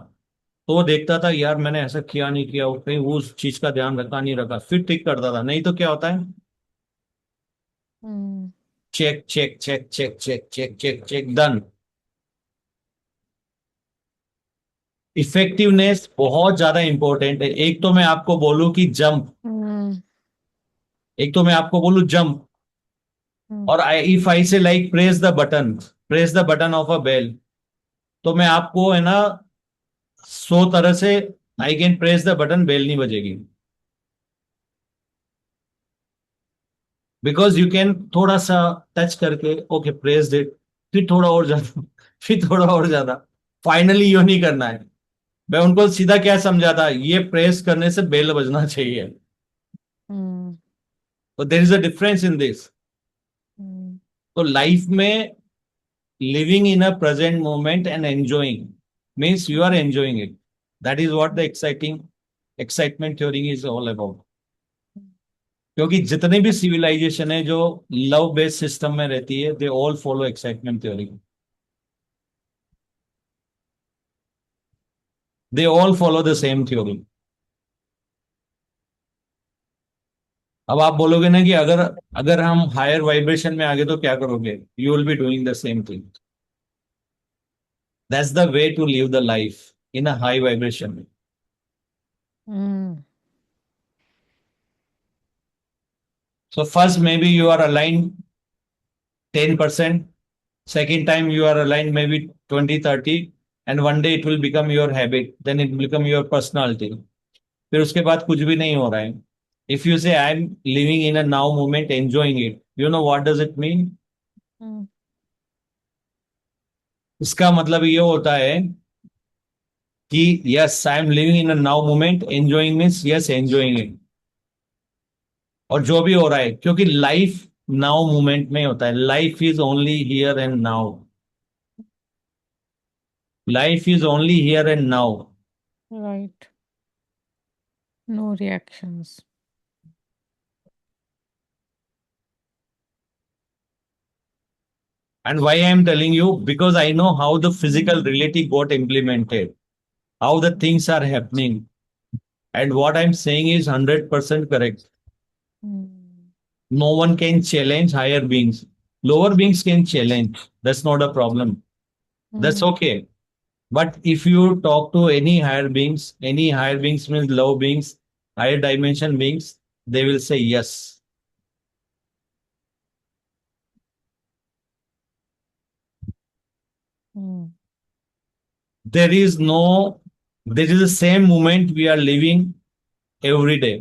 तो वो देखता था यार मैंने ऐसा किया नहीं किया, वो कहीं वो उस चीज का ध्यान रखा नहीं रखा, फिर ठीक करता था। नहीं तो क्या होता है, check check check check check check check check, done. Effectiveness बहुत ज्यादा इंपॉर्टेंट है। एक तो मैं आपको बोलूं कि जंप, Mm, एक तो मैं आपको बोलूं जंप, mm, और if I say like press the button of a bell, तो मैं आपको है ना 100 तरह से I can press the button, bell नहीं बजेगी। बिकॉज यू कैन थोड़ा सा टच करके ओके प्रेस इट, फिर थोड़ा और ज्यादा, फिर थोड़ा और ज्यादा, फाइनली यू नहीं करना है। मैं उनको सीधा क्या समझाता, ये प्रेस करने से बेल बजना चाहिए। mm, तो there is a difference in this. mm, तो लाइफ में living in a present moment and enjoying means you are enjoying it, that is what the excitement theory is all about. क्योंकि जितने भी civilisation है जो love based system में रहती है, they all follow excitement theory, they all follow the same theory. अब आप बोलोगे ना कि अगर अगर हम हायर वाइब्रेशन में आगे तो क्या करोगे, you will be doing the same thing. That's the way to live the life in a high vibration. mm, so first may be you are aligned 10%, second time you are aligned maybe 20-30, and one day it will become your habit, then it will become your personality। फिर उसके बाद कुछ भी नहीं हो रहा है। If you say I am living in a now moment enjoying it, you know what does it mean? mm, इसका मतलब ये होता है कि yes I M living in a now moment, enjoying means yes enjoying it. और जो भी हो रहा है, क्योंकि लाइफ नाउ मोमेंट में होता है, life is only here and now, life is only here and now. right. No reactions. And why I am telling you? Because I know how the physical Mm, reality got implemented, how the things are happening. And what I'm saying is 100% correct. mm, No one can challenge higher beings. Lower beings can challenge. That's not a problem. That's mm, okay. But if you talk to any higher beings means low beings, higher dimension beings, they will say yes. mm, There is no, there is the same moment we are living every day.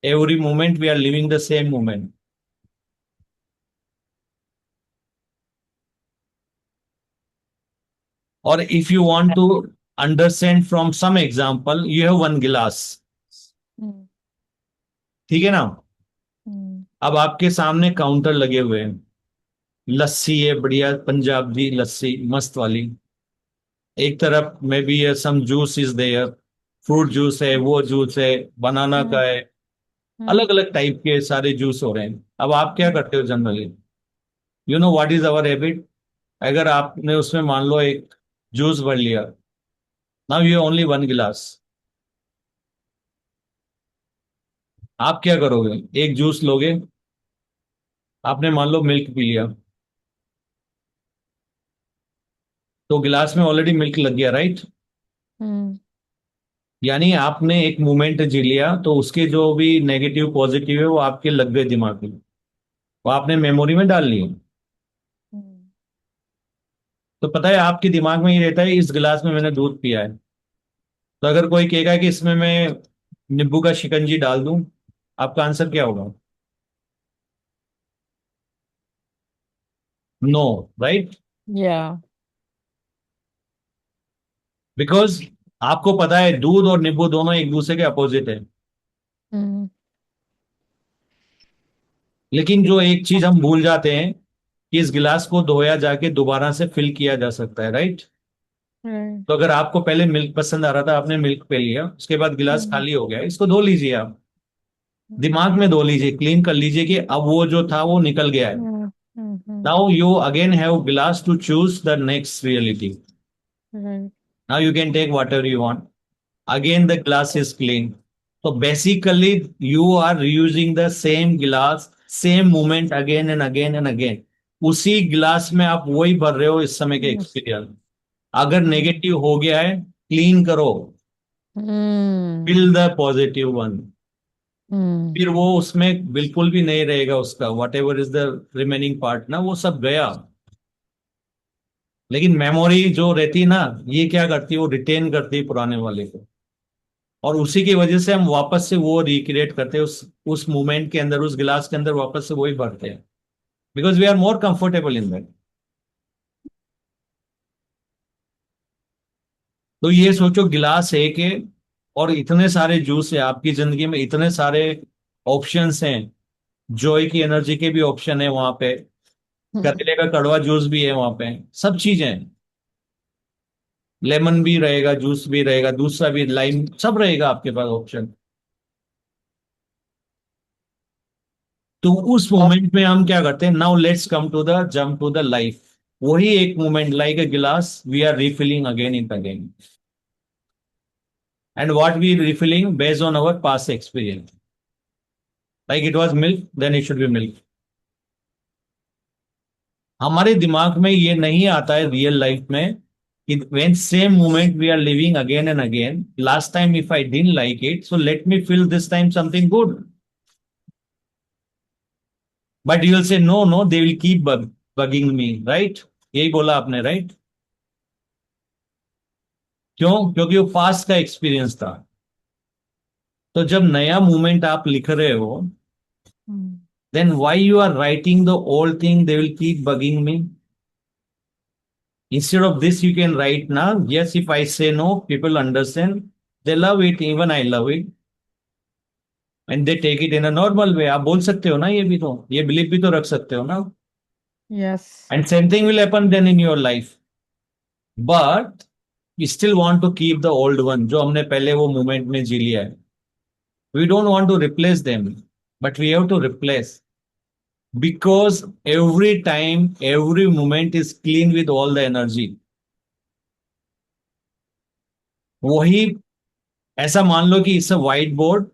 Every moment we are living the same moment. Or if you want to understand from some example, you have one glass, mm, ठीक है ना? mm, अब आपके सामने counter लगे हुए हैं, लस्सी है बढ़िया पंजाबी लस्सी मस्त वाली, एक तरफ में भी है some juice is there, fruit juice है, वो जूस है, बनाना का mm, है, अलग mm, अलग टाइप के सारे जूस हो रहे हैं। अब आप क्या mm, करते हो generally? You know what is our habit? अगर आपने उसमें मान लो एक जूस भर लिया, नाउ यू ओनली वन गिलास, आप क्या करोगे? एक जूस लोगे, आपने मान लो मिल्क पी लिया, तो गिलास में ऑलरेडी मिल्क लग गया, राइट? mm, यानी आपने एक मोमेंट जी लिया, तो उसके जो भी नेगेटिव पॉजिटिव है वो आपके लग गए दिमाग में, वो आपने मेमोरी में डाल लिए। mm, तो पता है आपके दिमाग में ही रहता है इस गिलास में मैंने दूध पिया है। तो अगर कोई कहेगा कि इसमें मैं नींबू का शिकंजी डाल दूं, आपका आंसर क्या होगा? No, right? yeah. बिकॉज आपको पता है दूध और नींबू दोनों एक दूसरे के अपोजिट है। Mm, लेकिन जो एक चीज हम भूल जाते हैं कि इस गिलास को धोया जाके दोबारा से फिल किया जा सकता है, राइट? right. तो अगर आपको पहले मिल्क पसंद आ रहा था, आपने मिल्क पे लिया, उसके बाद गिलास Mm, खाली हो गया, इसको धो लीजिए आप, mm, दिमाग में धो लीजिए, क्लीन कर लीजिए कि अब वो जो था वो निकल गया है। mm, mhm, now you again have glass to choose the next reality. right. Now you can take whatever you want, again the glass is clean. तो basically you are reusing the same glass, same movement again and again and again. उसी गिलास में आप वही भर रहे हो इस समय के Yes. एक्सपीरियंस। अगर नेगेटिव हो गया है, क्लीन करो, Hmm. Fill the positive one. Hmm. फिर वो उसमें बिल्कुल भी नहीं रहेगा उसका, whatever is the remaining part ना, वो सब गया। लेकिन मेमोरी जो रहती ना, ये क्या करती है, वो रिटेन करती है पुराने वाले को, और उसी की वजह से हम वापस से वो रिक्रिएट करते हैं, उस मोमेंट के अंदर, उस गिलास के अंदर वापस से वही भरते हैं, because we are more comfortable in that. तो ये सोचो, गिलास एक है और इतने सारे जूस है आपकी जिंदगी में, इतने सारे ऑप्शंस हैं। जॉय की एनर्जी के भी ऑप्शन है वहां पे, Hmm. करेले का कड़वा जूस भी है वहां पे, सब चीजें हैं। लेमन भी रहेगा, जूस भी रहेगा, दूसरा भी, लाइम, सब रहेगा आपके पास ऑप्शन। तो उस Oh. मोमेंट में हम क्या करते हैं, now let's come to the jump to the life. वही एक moment, like a glass, we are refilling again in again, and what we refilling based on our past experience. Like it was milk, then it should be milk. हमारे दिमाग में ये नहीं आता है real life में कि when same moment we are living again and again, last time if I didn't like it, so let me feel this time something good. But you will say no, no, they will keep bugging me, right? यही बोला आपने, right? क्यों? क्योंकि वो past का experience था। तो जब नया मोमेंट आप लिख रहे हो, Hmm. then why you are writing the old thing, they will keep bugging me? Instead of this, you can write now, yes, if I say no, people understand. They love it, even I love it. And they take it in a normal way. आप बोल सकते हो ना, ये भी तो, ये belief भी तो रख सकते हो ना। Yes. And same thing will happen then in your life. But we still want to keep the old one, जो हमने पहले वो मोमेंट में जी लिया है। We don't want to replace them, but we have to replace, because every time, every moment is clean with all the energy. वही, ऐसा मान लो कि इट्स अ व्हाइट बोर्ड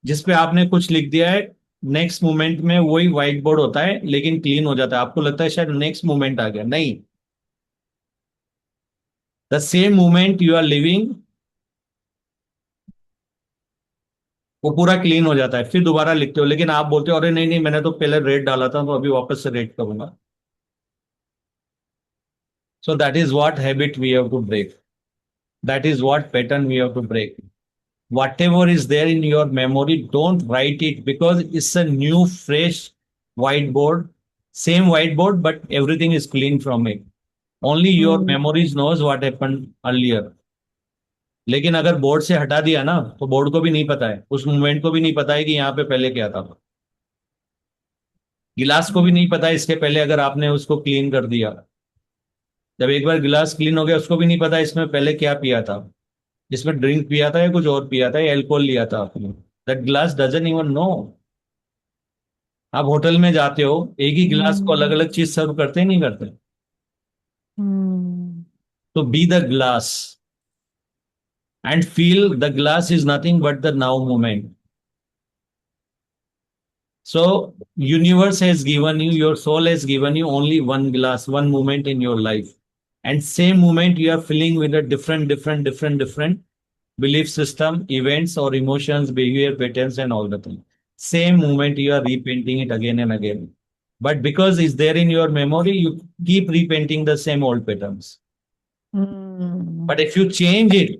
जिसपे आपने कुछ लिख दिया है, नेक्स्ट मोमेंट में वही व्हाइट बोर्ड होता है लेकिन क्लीन हो जाता है, आपको लगता है शायद नेक्स्ट मोमेंट आ गया, नहीं। The same moment you are living, वो पूरा क्लीन हो जाता है, फिर दोबारा लिखते हो, लेकिन आप बोलते हो अरे नहीं नहीं, मैंने तो पहले रेड डाला था तो अभी वापस से रेड करूंगा। So that is what habit we have to break, that is what pattern we have to break. Whatever is there in your memory, don't write it, because it's a new fresh whiteboard, same whiteboard, but everything is clean from it. Only your Hmm. memories knows what happened earlier. लेकिन अगर board से हटा दिया ना, तो board को भी नहीं पता है, उस मोमेंट को भी नहीं पता है कि यहाँ पे पहले क्या था। गिलास को भी नहीं पता है इसके पहले, अगर आपने उसको क्लीन कर दिया, जब एक बार गिलास क्लीन हो गया, उसको भी नहीं पता इसमें पहले क्या पिया था, इसमें ड्रिंक पिया था या कुछ और पिया था या अल्कोहल लिया था आपने। That glass doesn't even know. आप होटल में जाते हो, एक ही गिलास को अलग Hmm. अलग चीज सर्व करते ही नहीं करते। Hmm. तो be the glass and feel the glass is nothing but the now moment. So universe has given you, your soul has given you only one glass, one moment in your life, and same moment you are feeling with a different different different different belief system, events or emotions, behavior patterns and all the things. Same moment you are repainting it again and again. But because it's there in your memory, you keep repainting the same old patterns. Hmm. But if you change it,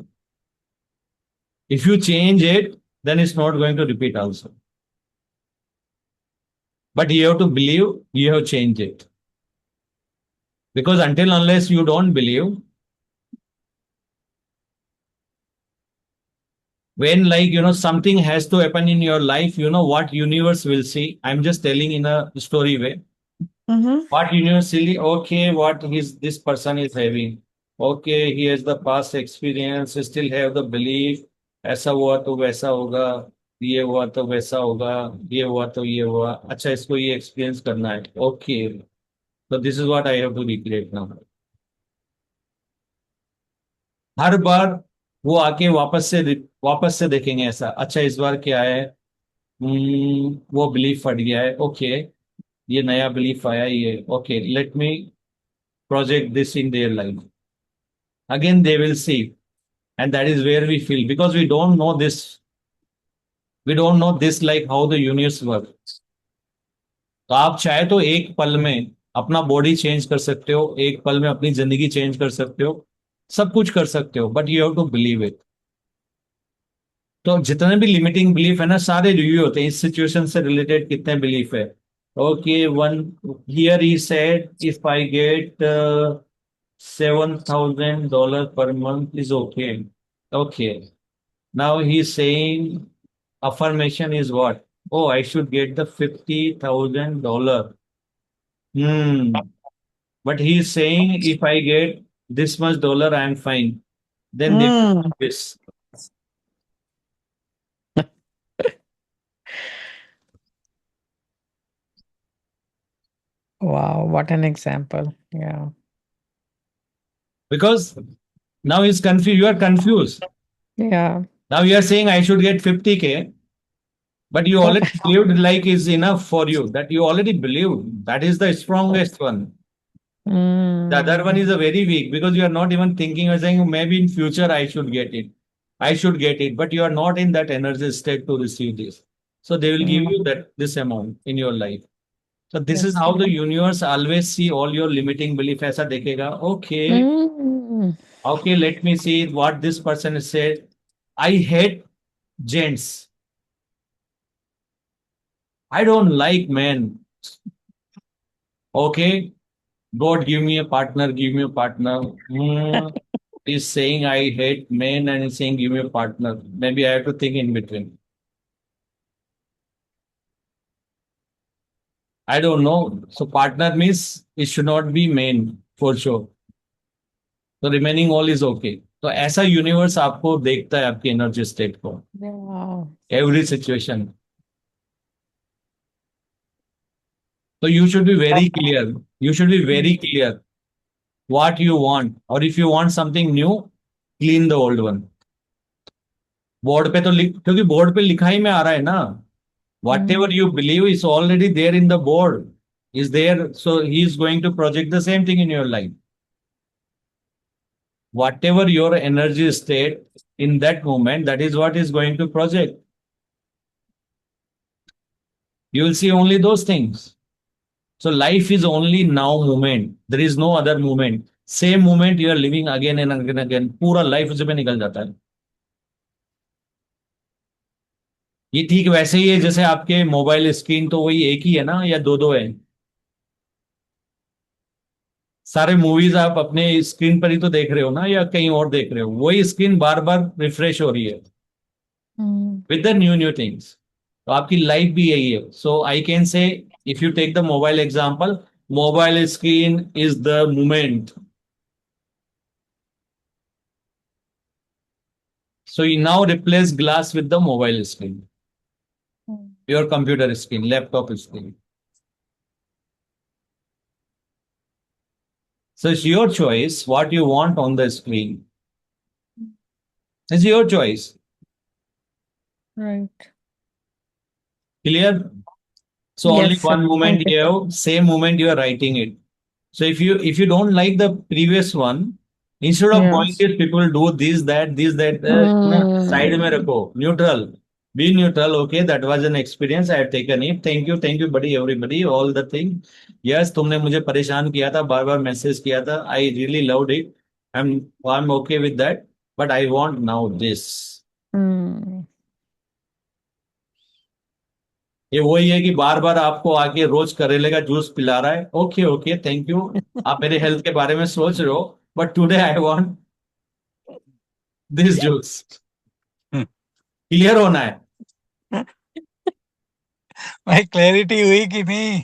then it's not going to repeat also. But you have to believe you have changed it. Because until unless you don't believe, when something has to happen in your life, what universe will see. I'm just telling in a story way. Mm-hmm. What universally, okay, what this person is having. Okay, he has the past experience, he still have the belief, ऐसा हुआ तो वैसा होगा, ये हुआ तो वैसा होगा, ये हुआ तो ये हुआ, अच्छा इसको ये एक्सपीरियंस करना है, ओके, तो this is what I have to recreate now. हर बार वो आके वापस से देखेंगे ऐसा, अच्छा इस बार क्या है, वो बिलीफ फट गया है, ओके, ये नया बिलीफ आया, ये okay, let me project this in their life, again they will see, and that is where we feel, because we don't know this like how the universe works. तो आप चाहे तो एक पल में अपना बॉडी चेंज कर सकते हो, एक पल में अपनी जिंदगी चेंज कर सकते हो, सब कुछ कर सकते हो, but you have to believe it. तो जितने भी लिमिटिंग बिलीफ है ना, सारे रिव्यू होते हैं इस सिचुएशन से रिलेटेड, कितने बिलीफ है। Okay, one here he said if I get $7,000 per month is okay. Okay. Now he's saying affirmation is what? Oh, I should get the $50,000. Hmm. But he's saying if I get this much dollar, I'm fine. Then they will Mm. do this. Wow, what an example. Yeah. Because now he's confused. You are confused. Yeah. Now you are saying I should get 50K, but you already believed like is enough for you. That you already believed. That is the strongest one. The other one is a very weak, because you are not even thinking or saying maybe in future I should get it. I should get it, but you are not in that energy state to receive this. So they will give you that this amount in your life. So this is That's how the right. universe always see all your limiting belief. ऐसा देखेगा. Okay, Mm. okay. Let me see what this person has said. I hate gents. I don't like men. Okay, God give me a partner. Give me a partner. He's saying I hate men and he's saying give me a partner. Maybe I have to think in between. I don't know. So partner means it should not be men for sure. So remaining all is okay. तो ऐसा universe आपको देखता है आपकी energy state को, Wow. Every situation. तो you should be very clear, you should be very clear what you want, और if you want something new, clean the old one. Board पे तो लिख, क्योंकि बोर्ड पे लिखा ही में आ रहा है ना, whatever Mm. you believe is already there in the board, is there, so he is going to project the same thing in your life. Whatever your energy state in that moment, that is what is going to project. You will see only those things. So life is only now moment, there is no other moment, same moment you are living again and again and again, पूरा life उसी पे निकल जाता है। ये ठीक वैसे ही है जैसे आपके मोबाइल स्क्रीन, तो वही एक ही है ना, या दो दो है? सारे मूवीज आप अपने स्क्रीन पर ही तो देख रहे हो ना, या कहीं और देख रहे हो? वही स्क्रीन बार बार रिफ्रेश हो रही है Mm. With the new new things. तो आपकी लाइफ भी यही है। So I can say, if you take the mobile example, mobile screen is the moment. So you now replace glass with the mobile screen, Mm. Your computer screen, laptop screen. So it's your choice what you want on the screen. It's your choice. Right. Clear? So only Yes, sir. one Thank moment you, you sir. have, same moment you are writing it. So if you don't like the previous one, instead of going Yes. this, people do this that, ना, side में Mm. रखो, neutral. Be neutral. Okay, that was an experience. I have taken it. Thank you, buddy, everybody, all the thing. Yes, तुमने मुझे परेशान किया था, बार बार message किया था. I really loved it. I'm okay with that. But I want now this. Mm. ये वही है कि बार बार आपको आके रोज करेले का जूस पिला रहा है. ओके ओके, थैंक यू, आप मेरे हेल्थ के बारे में सोच रहे हो, but today I want this juice. Clear होना है। भाई क्लैरिटी हुई कि नहीं?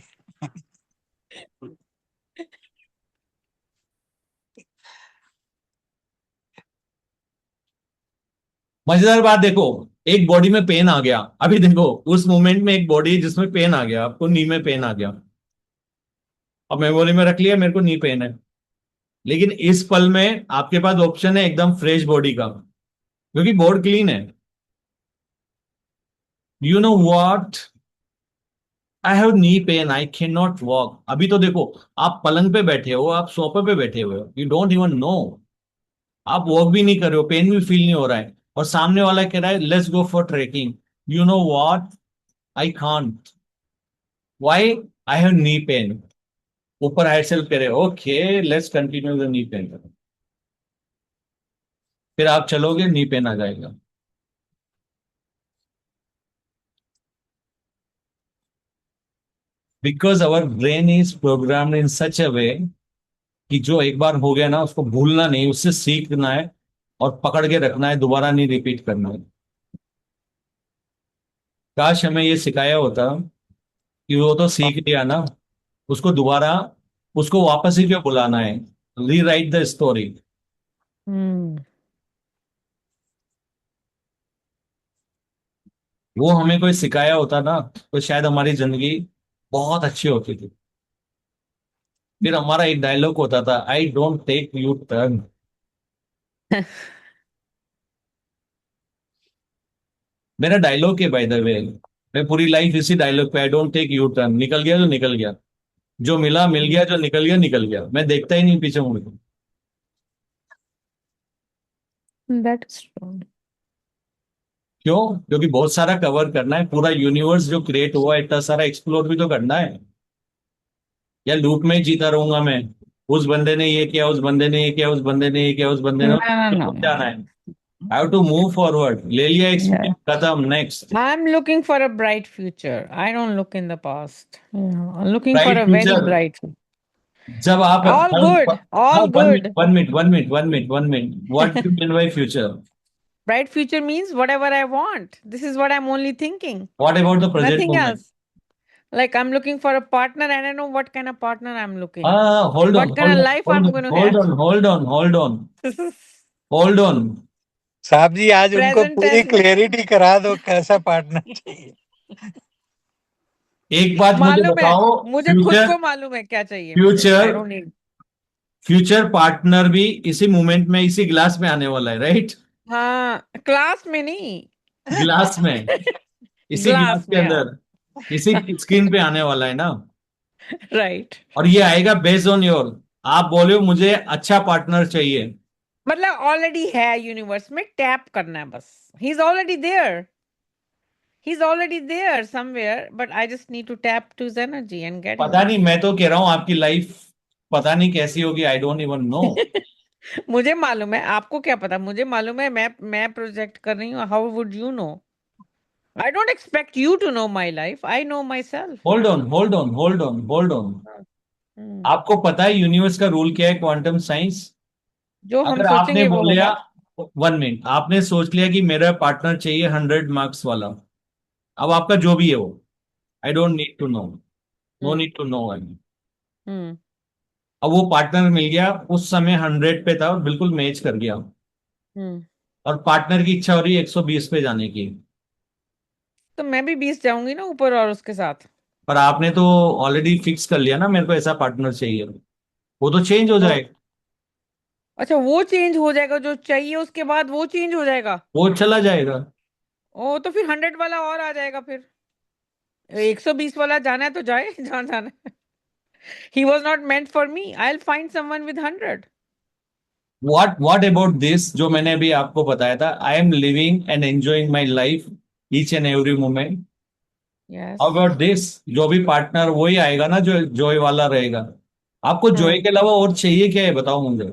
मजेदार बात देखो, एक बॉडी में पेन आ गया, अभी देखो उस मोमेंट में एक बॉडी जिसमें पेन आ गया, आपको नी में पेन आ गया, अब मेमोरी में रख लिया मेरे को नी पेन है, लेकिन इस पल में आपके पास ऑप्शन है एकदम फ्रेश बॉडी का, क्योंकि बोर्ड क्लीन है। You know what, I have knee pen, I can not walk. अभी तो देखो, आप पलंग पे बैठे हो, आप सोफे पे बैठे हुए हो, यू डोंट इवन नो, आप वॉक भी नहीं कर रहे हो, पेन भी फील नहीं हो रहा है, और सामने वाला कह रहा है let's go for trekking. You know what, I can't. Why? I have knee pain. ऊपर हाइट सेल्फ कह रहे okay let's continue the knee pain. फिर आप चलोगे, नी पेन आ जाएगा। Because our brain is programmed in such a way कि जो एक बार हो गया ना उसको भूलना नहीं, उससे सीखना है और पकड़ के रखना है, दोबारा नहीं रिपीट करना है। काश हमें ये सिखाया होता कि वो तो सीख लिया ना, उसको दोबारा, उसको वापस ही क्यों बुलाना है, री राइट द स्टोरी। Hmm. वो हमें कोई सिखाया होता ना तो शायद हमारी जिंदगी बहुत अच्छी होती थी। फिर हमारा एक डायलॉग होता था, I don't take U turn. मेरा डायलॉग है बाय द वे, मैं पूरी लाइफ इसी डायलॉग पे, I don't take U turn. निकल गया तो निकल गया, जो मिला मिल गया, जो निकल गया निकल गया, मैं देखता ही नहीं पीछे मुड़ के। That is true. क्यों? क्योंकि बहुत सारा कवर करना है, पूरा यूनिवर्स जो क्रिएट हुआ है, इतना सारा एक्सप्लोर भी तो करना है। या लूप में ही जीता रहूंगा मैं, उस बंदे ने ये किया, उस बंदे ने ये किया, उस बंदे ने ये किया, उस बंदे ने, No, no, तो no, कब no, जाना no. है? I have to move forward, ले लिया Yeah. एक्सपीरियंस, खत्म, next. I'm looking for a bright future. I don't look in the past. I'm looking for bright a very future, bright future. जब आप All good, हाँ, all one minute good. One minute one minute one minute one minute, what do you mean by future? Bright future means whatever I want. This is what I'm only thinking. What about the present Nothing moment? else. Like I'm looking for a partner and I know what kind of partner I'm looking. हाँ, hold on What kind hold of on life hold I'm on going to hold have. On hold on hold on hold on. साहब जी आज उनको Present पूरी tense में clarity करा दो कैसा partner चाहिए। एक बात मुझे मालूम है, बताओ, मुझे खुद फ्यूचर को मालूम है क्या चाहिए मुझे. Future I don't need. Future partner भी इसी मोमेंट में, इसी ग्लास में आने वाला है, राइट? हाँ, क्लास में नहीं. ग्लास में, इसी ग्लास ग्लास के में, हाँ. अंदर, इसी स्क्रीन पे आने वाला है ना। राइट. और ये आएगा बेस्ड ऑन योर, आप बोले मुझे अच्छा पार्टनर चाहिए। मतलब ऑलरेडी है यूनिवर्स में, टैप करना है बस. He is already there. He is already there somewhere, but I just need to tap to his energy and get पता हिम. नहीं, मैं तो कह रहा हूं आपकी लाइफ पता नहीं कैसी होगी, आई डोंट इवन नो। मुझे मालूम है, आपको क्या पता. मुझे मालूम है, मैं प्रोजेक्ट कर रही हूँ. How would you know? I don't expect you to know my life. I know myself. Hold on hold on hold on hold on. आपको पता है यूनिवर्स का रूल क्या है, क्वांटम साइंस? जो हम अगर आपने सोचेंगे वो बोलिया, होगा. वन मिनट, आपने सोच लिया कि मेरा पार्टनर चाहिए 100 मार्क्स वाला, अब आपका जो भी है वो, I don't need to know, no hmm. Need to know. Hmm. अब वो पार्टनर मिल गया, उस समय 100 पे था और बिल्कुल मैच कर गया, हम्म. और पार्टनर की इच्छा हो रही है 120 पे जाने की। तो मैं भी 20 जाऊंगी ना ऊपर और उसके साथ. पर आपने तो ऑलरेडी फिक्स कर लिया ना, मेरे को ऐसा पार्टनर चाहिए, वो तो चेंज हो तो जाएगा। अच्छा, वो चेंज हो जाएगा जो चाहिए, उसके बाद वो चेंज हो जाएगा. वो चला जाएगा। ओ, तो फिर 100 वाला और आ जाएगा फिर. 120 वाला जाना है तो जाए. जहाँ जाना है. He was not meant for me. I will find someone with 100. What about this, जो मैंने अभी आपको बताया था, I am living and enjoying my life each and every moment. Yes. How about this, जो भी पार्टनर वही आएगा ना जो जॉय वाला रहेगा। आपको जॉय हाँ. के अलावा और चाहिए क्या है, बताओ मुझे।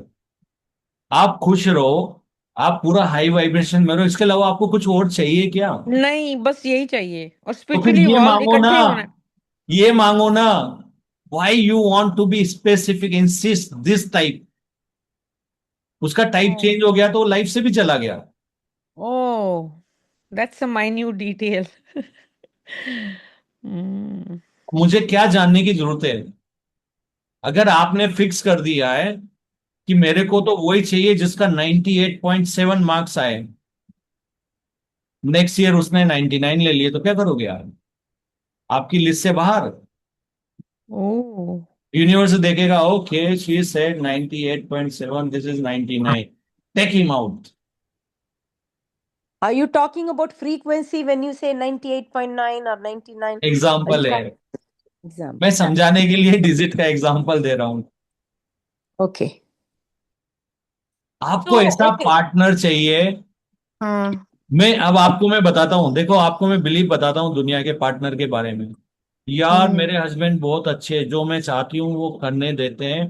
आप खुश रहो, आप पूरा हाई वाइब्रेशन में रहो, इसके अलावा आपको कुछ और चाहिए क्या? नहीं, बस यही चाहिए, और तो फिर स्पिरिचुअली ये इवॉल्व मांगो ना, इकट्ठे होना है. ये मांगो ना। Why you want to be specific, insist this type? उसका टाइप Oh. चेंज हो गया तो लाइफ से भी चला गया। Oh, that's a minute detail. Hmm. मुझे क्या जानने की जरूरत है? अगर आपने फिक्स कर दिया है कि मेरे को तो वही चाहिए जिसका 98.7 मार्क्स आए, नेक्स्ट ईयर उसने 99 ले लिए, तो क्या करोगे यार? आपकी लिस्ट से बाहर। Oh. यूनिवर्स देखेगा, okay she said 98.7, this is 99, take him out. Are you talking about frequency when you say 98.9 or 99? Are you example है, trying example? मैं समझाने के लिए डिजिट का एग्जाम्पल दे रहा हूँ। Okay. आपको So, ऐसा okay. पार्टनर चाहिए। हाँ, मैं बताता हूँ, देखो आपको मैं बिलीव बताता हूँ दुनिया के पार्टनर के बारे में। यार मेरे हस्बैंड बहुत अच्छे हैं, जो मैं चाहती हूँ वो करने देते हैं।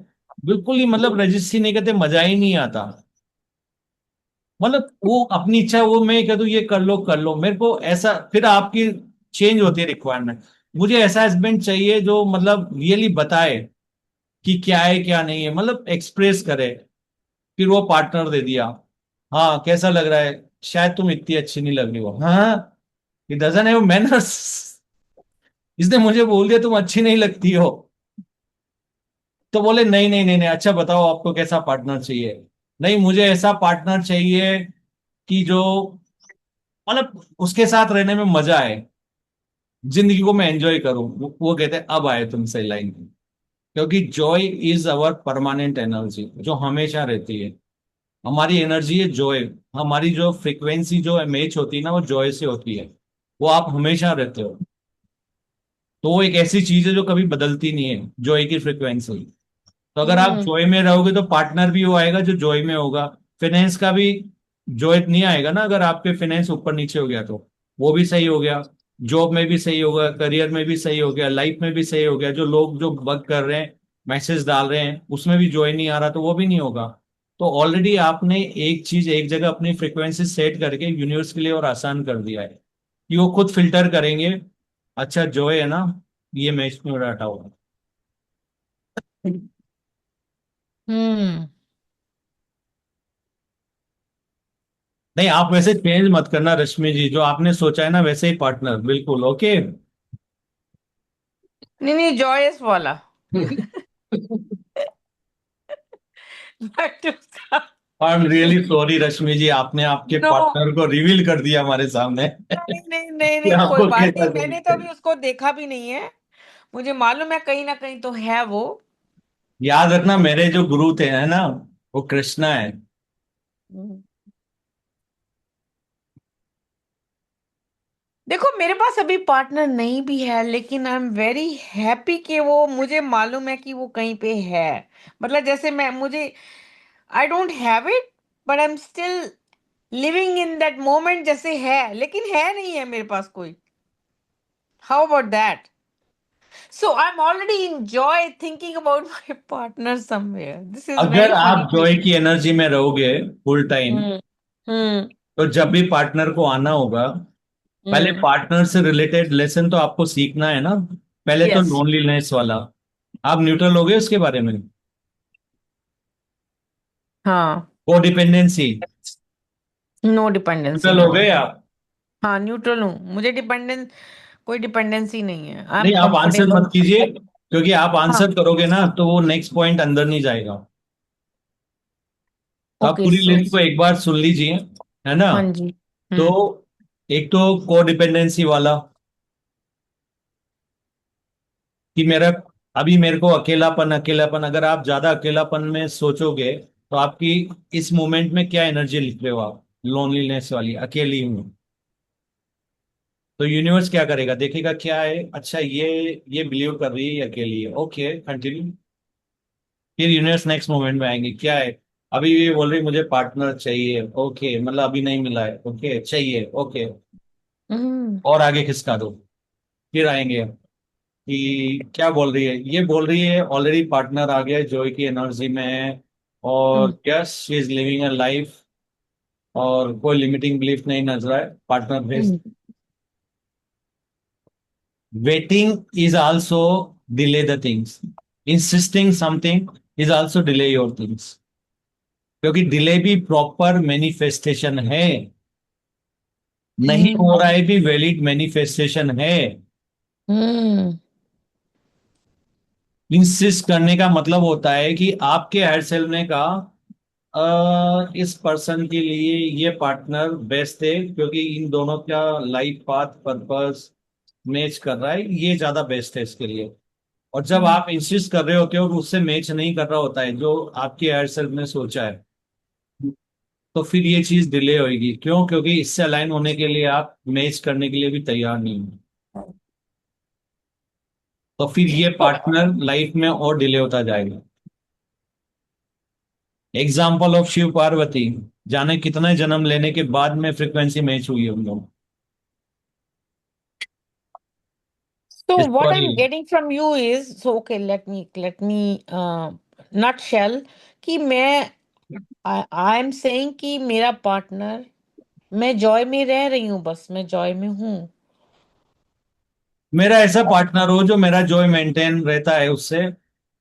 बिल्कुल ही मतलब रजिस्ट्री नहीं करते, मजा ही नहीं आता। मतलब वो अपनी इच्छा, वो मैं कह दूँ ये कर लो मेरे को ऐसा, फिर आपकी चेंज होती है रिक्वायरमेंट। मुझे ऐसा हस्बैंड चाहिए जो मतलब रियली बताए कि क्या है क्या नहीं है, मतलब एक्सप्रेस करे। फिर वो पार्टनर दे दिया, हाँ कैसा लग रहा है, शायद तुम इतनी अच्छी नहीं लग रही हो, हाँ इट डजंट हैव मैनर्स। इसने मुझे बोल दिया तुम अच्छी नहीं लगती हो, तो बोले नहीं नहीं नहीं नहीं, अच्छा बताओ आपको कैसा पार्टनर चाहिए। नहीं मुझे ऐसा पार्टनर चाहिए कि जो मतलब उसके साथ रहने में मजा आए, जिंदगी को मैं एंजॉय करूं। वो कहते हैं अब आए तुम सही लाइन में। क्योंकि Joy is our permanent energy, जो हमेशा रहती है। हमारी एनर्जी है जॉय। हमारी जो फ्रिक्वेंसी जो मैच होती है ना, वो जॉय से होती है। वो आप हमेशा रहते हो। तो वो एक ऐसी चीज है जो कभी बदलती नहीं है, जॉय की फ्रिक्वेंसी। तो अगर आप जॉय में रहोगे तो पार्टनर भी वो आएगा जो जॉय में होगा। फाइनेंस का भी जॉय नहीं आएगा ना, अगर आपके फाइनेंस ऊपर नीचे हो गया तो वो भी सही हो गया। जॉब में भी सही होगा, करियर में भी सही हो गया, लाइफ में भी सही हो गया। जो लोग जो वर्क कर रहे हैं, मैसेज डाल रहे हैं, उसमें भी जॉय नहीं आ रहा तो वो भी नहीं होगा। तो ऑलरेडी आपने एक चीज एक जगह अपनी फ्रिक्वेंसी सेट करके यूनिवर्स के लिए और आसान कर दिया है कि वो खुद फिल्टर करेंगे। अच्छा जॉय है ना, ये मैच में डाटा होगा। हम्म, नहीं आप वैसे चेंज मत करना रश्मि जी, जो आपने सोचा है ना वैसे ही पार्टनर, बिल्कुल ओके। नहीं नहीं, जॉयस वाला। बट उसका आई एम रियली सॉरी रश्मि जी, आपने आपके नो, पार्टनर को रिवील कर दिया हमारे सामने। नहीं नहीं नहीं कि नहीं, कोई आपको बात नहीं, कैसा मैंने तो अभी उसको देखा भी नहीं है। मुझे मालूम है कहीं ना कहीं तो है वो। याद रखना मेरे जो गुरु थे है ना, वो कृष्णा है। हम्म। देखो मेरे पास अभी पार्टनर नहीं भी है, लेकिन आई एम वेरी हैप्पी कि वो, मुझे मालूम है कि वो कहीं पे है। मतलब जैसे मैं, मुझे, I don't have it, but I am still living in that moment, जैसे है लेकिन है नहीं है मेरे पास कोई। How about that? So I am already enjoy thinking about my partner somewhere. This is अगर very funny आप to जॉय me. की एनर्जी में रहोगे फुल टाइम, हम्म, हम्म, तो जब भी पार्टनर को आना होगा, पहले हम्म। पार्टनर से रिलेटेड लेसन तो आपको सीखना है ना। पहले तो यस। लोनलीनेस वाला, आप न्यूट्रल हो गए उसके बारे में। हाँ। कोडिपेंडेंसी, नो डिपेंडेंसी, न्यूट्रल हो नो। गए आप। हाँ, न्यूट्रल हूँ, मुझे डिपेंडेंस, कोई डिपेंडेंसी नहीं है, आई एम नहीं आप आंसर कंफर्टेबल। मत कीजिए, क्योंकि आप हाँ। आंसर करोगे ना तो वो नेक्स्ट पॉइंट अंदर नहीं जाएगा। तो आप ओके, पूरी सो लिस्ट को एक बार सुन लीजिए, है ना। हाँ जी। तो हम्म। एक तो कोडिपेंडेंसी वाला, कि मेरा अभी मेरे को अकेलापन अकेलापन, अगर आप ज्यादा अकेलापन में सोचोगे तो आपकी इस मोमेंट में क्या एनर्जी लिख रहे हो आप, लोनलीनेस वाली, अकेली हूं। तो यूनिवर्स क्या करेगा, देखेगा क्या है, अच्छा ये बिलीव कर रही है, ये अकेली है, ओके कंटिन्यू। फिर यूनिवर्स नेक्स्ट मोमेंट में आएंगे, क्या है, अभी ये बोल रही मुझे पार्टनर चाहिए, ओके मतलब अभी नहीं मिला है, ओके चाहिए, ओके हम्म, और आगे खिसका दो। फिर आएंगे कि क्या बोल रही है, ये बोल रही है ऑलरेडी पार्टनर आ गया है, जॉय की एनर्जी में है, हम्म, और yes she is living a life, और कोई लिमिटिंग बिलीफ नहीं नजर आए, पार्टनर भेज। Hmm, waiting is also delay the things, insisting something is also delay your things. क्योंकि डिले भी प्रॉपर मैनिफेस्टेशन है, नहीं हो हम्म, रहा है भी वैलिड मैनिफेस्टेशन है। हम्म, इंसिस्ट करने का मतलब होता है कि आपके हायर सेल्फ ने कहा इस पर्सन के लिए ये पार्टनर बेस्ट है, क्योंकि इन दोनों का लाइफ पाथ पर्पस मैच कर रहा है, ये ज्यादा बेस्ट है इसके लिए। और जब हम्म, आप इंसिस्ट कर रहे होते हो और उससे मैच नहीं कर रहा होता है जो आपके हायर सेल्फ ने सोचा है, तो फिर ये चीज डिले होगी। क्यों? क्योंकि इससे अलाइन होने के लिए आप मैच करने के लिए भी तैयार नहीं हो, तो फिर ये तो पार्टनर लाइफ में और डिले होता जाएगा। एग्जाम्पल ऑफ शिव पार्वती, जाने कितने जन्म लेने के बाद में फ्रीक्वेंसी मैच हुई है उन लोग। so what story. I'm getting from you is, so okay, let me nutshell कि मैं आई एम सेइंग कि मेरा पार्टनर, मैं जॉय में रह रही हूँ, बस मैं जॉय में हूँ। मेरा ऐसा पार्टनर हो जो मेरा जॉय मेंटेन रहता है उससे।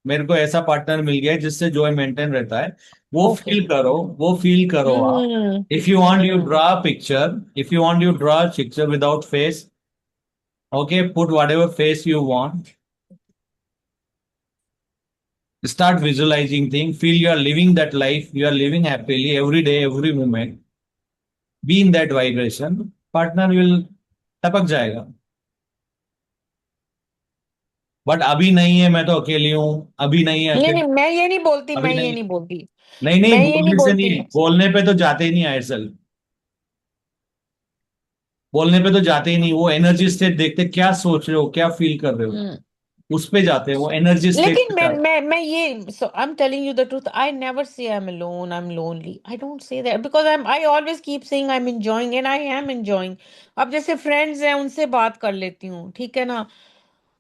मेरे को ऐसा पार्टनर मिल गया है जिससे जॉय मेंटेन रहता है। वो ओके। फील करो, वो फील करो आप। Hmm. If you want you hmm. Draw picture, if you want you draw picture without face, okay, put whatever face you want, start visualizing things, feel you are living that life, you are living happily every day, every moment, be in that vibration, partner will टपक जाएगा। But अभी नहीं है, मैं तो अकेली हूँ, अभी नहीं है नहीं अकेले, नहीं, मैं ये नहीं बोलती, अभी मैं ये नहीं। नहीं बोलती, नहीं नहीं, मैं ये नहीं बोलने से बोलती। नहीं, बोलने पे तो जाते ही नहीं आयरसल, बोलने पे तो जाते ही नहीं। वो एनर्जी स्टेट देखते, क्या सोच रहे हो, क्या फील कर रहे हो, हम्म। उस पे जाते हैं, वो एनर्जी स्टेट लेकिन पे जाते मैं ये, so I'm telling you the truth, I never say I'm alone, I'm lonely, I don't say that because I always keep saying I'm enjoying and I am enjoying। अब जैसे फ्रेंड्स हैं उनसे बात कर लेती हूँ, ठीक है ना,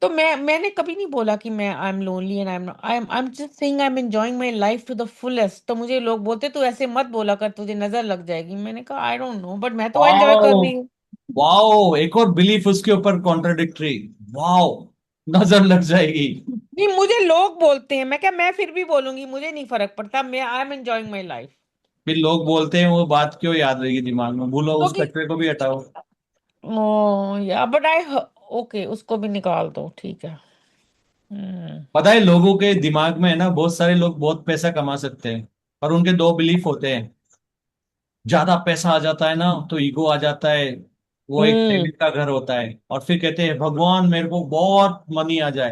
तो मैंने कभी नहीं बोला कि मैं I am lonely and I am just saying I am enjoying my life to the fullest. तो मुझे लोग बोलते तू ऐसे मत बोला कर, तुझे नजर लग जाएगी। मैंने कहा आई डोंट नो, बट मैं तो एंजॉय कर वाओ, रही हूँ। वाओ, एक और बिलीफ उसके ऊपर कॉन्ट्रडिक्टरी। वाओ, नजर लग जाएगी। नहीं, मुझे लोग बोलते हैं, मैं क्या, मैं फिर भी बोलूंगी, मुझे नहीं फर्क पड़ता, मैं I am enjoying my life. फिर लोग बोलते हैं, वो बात क्यों याद रहेगी दिमाग में? भूलो, उस क्योंकि कचरे को भी हटाओ। ओ या बट आई, ओके उसको भी निकाल दो, ठीक है। पता है, लोगों के दिमाग में है ना, बहुत सारे लोग बहुत पैसा कमा सकते हैं, पर उनके दो बिलीफ होते हैं। ज्यादा पैसा आ जाता है ना तो ईगो आ जाता है, वो एक हम्म। डेबिट का घर होता है। और फिर कहते हैं भगवान मेरे को बहुत मनी आ जाए।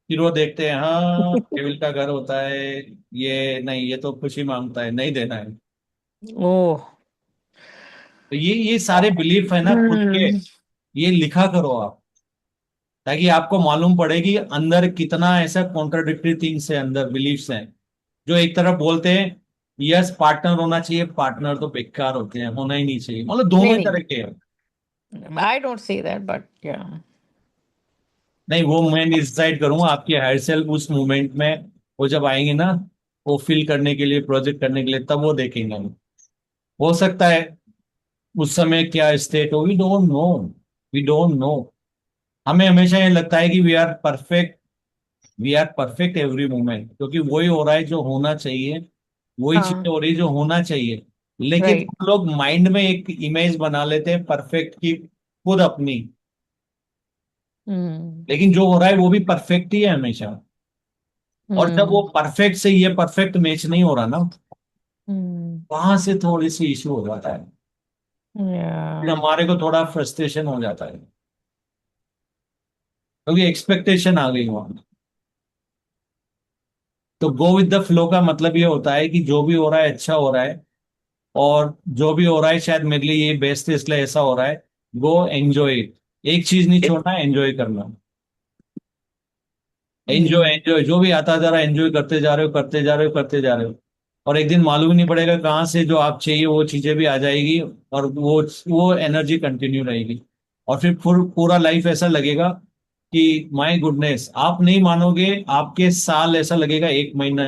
फिर वो देखते हैं, हाँ डेबिट का घर होता है, ये नहीं, ये तो खुशी मांगता है, नहीं देना है। ओह। तो ये सारे बिलीफ है ना खुद के, हम्म। ये लिखा करो आप, ताकि आपको मालूम पड़े कि अंदर कितना ऐसा कॉन्ट्राडिक्टरी थिंग्स है, अंदर बिलीफ्स हैं। जो एक तरफ बोलते हैं यस पार्टनर होना चाहिए, पार्टनर तो बेकार होते हैं, होना ही नहीं चाहिए, मतलब नहीं दोनों ही तरह नहीं, के हैं। I don't say that but या। नहीं, वो मैं डिसाइड करूंगा, आपकी हायर सेल्फ उस मोमेंट में, वो जब आएंगे ना, वो फील करने के लिए, प्रोजेक्ट करने के लिए, तब वो देखेंगे। हो सकता है उस समय क्या स्टेट हो, we don't know, we don't know. हमें हमेशा ये लगता है कि we are perfect, we are perfect every moment, क्योंकि वही हो रहा है जो होना चाहिए, वही चीजें हाँ। हो रही है जो होना चाहिए। लेकिन राइट। हम लोग माइंड में एक इमेज बना लेते हैं परफेक्ट की, खुद अपनी। हम्म। लेकिन जो हो रहा है वो भी परफेक्ट ही है हमेशा। और जब वो हम्म। परफेक्ट से ये परफेक्ट मैच नहीं हो रहा ना, हम्म। वहां से थोड़ी सी इशू हो जाता है, फिर या। हमारे को थोड़ा फ्रस्ट्रेशन हो जाता है, क्योंकि एक्सपेक्टेशन आ गई वहां। तो गो विद द फ्लो का मतलब ये होता है कि जो भी हो रहा है अच्छा हो रहा है, और जो भी हो रहा है शायद मेरे लिए ये बेस्ट है, इसलिए ऐसा हो रहा है। गो एंजॉय, एक चीज नहीं छोड़ना, एंजॉय करना। एंजॉय, हम्म। एंजॉय, जो भी आता जा रहा है एंजॉय करते जा रहे हो, करते जा रहे हो, करते जा रहे हो। और एक दिन मालूम ही नहीं पड़ेगा कहाँ से जो आप चाहिए वो चीजें भी आ जाएगी, और वो एनर्जी कंटिन्यू रहेगी। और फिर पूरा लाइफ ऐसा लगेगा कि माय गुडनेस, आप नहीं मानोगे, आपके साल ऐसा लगेगा एक महीना,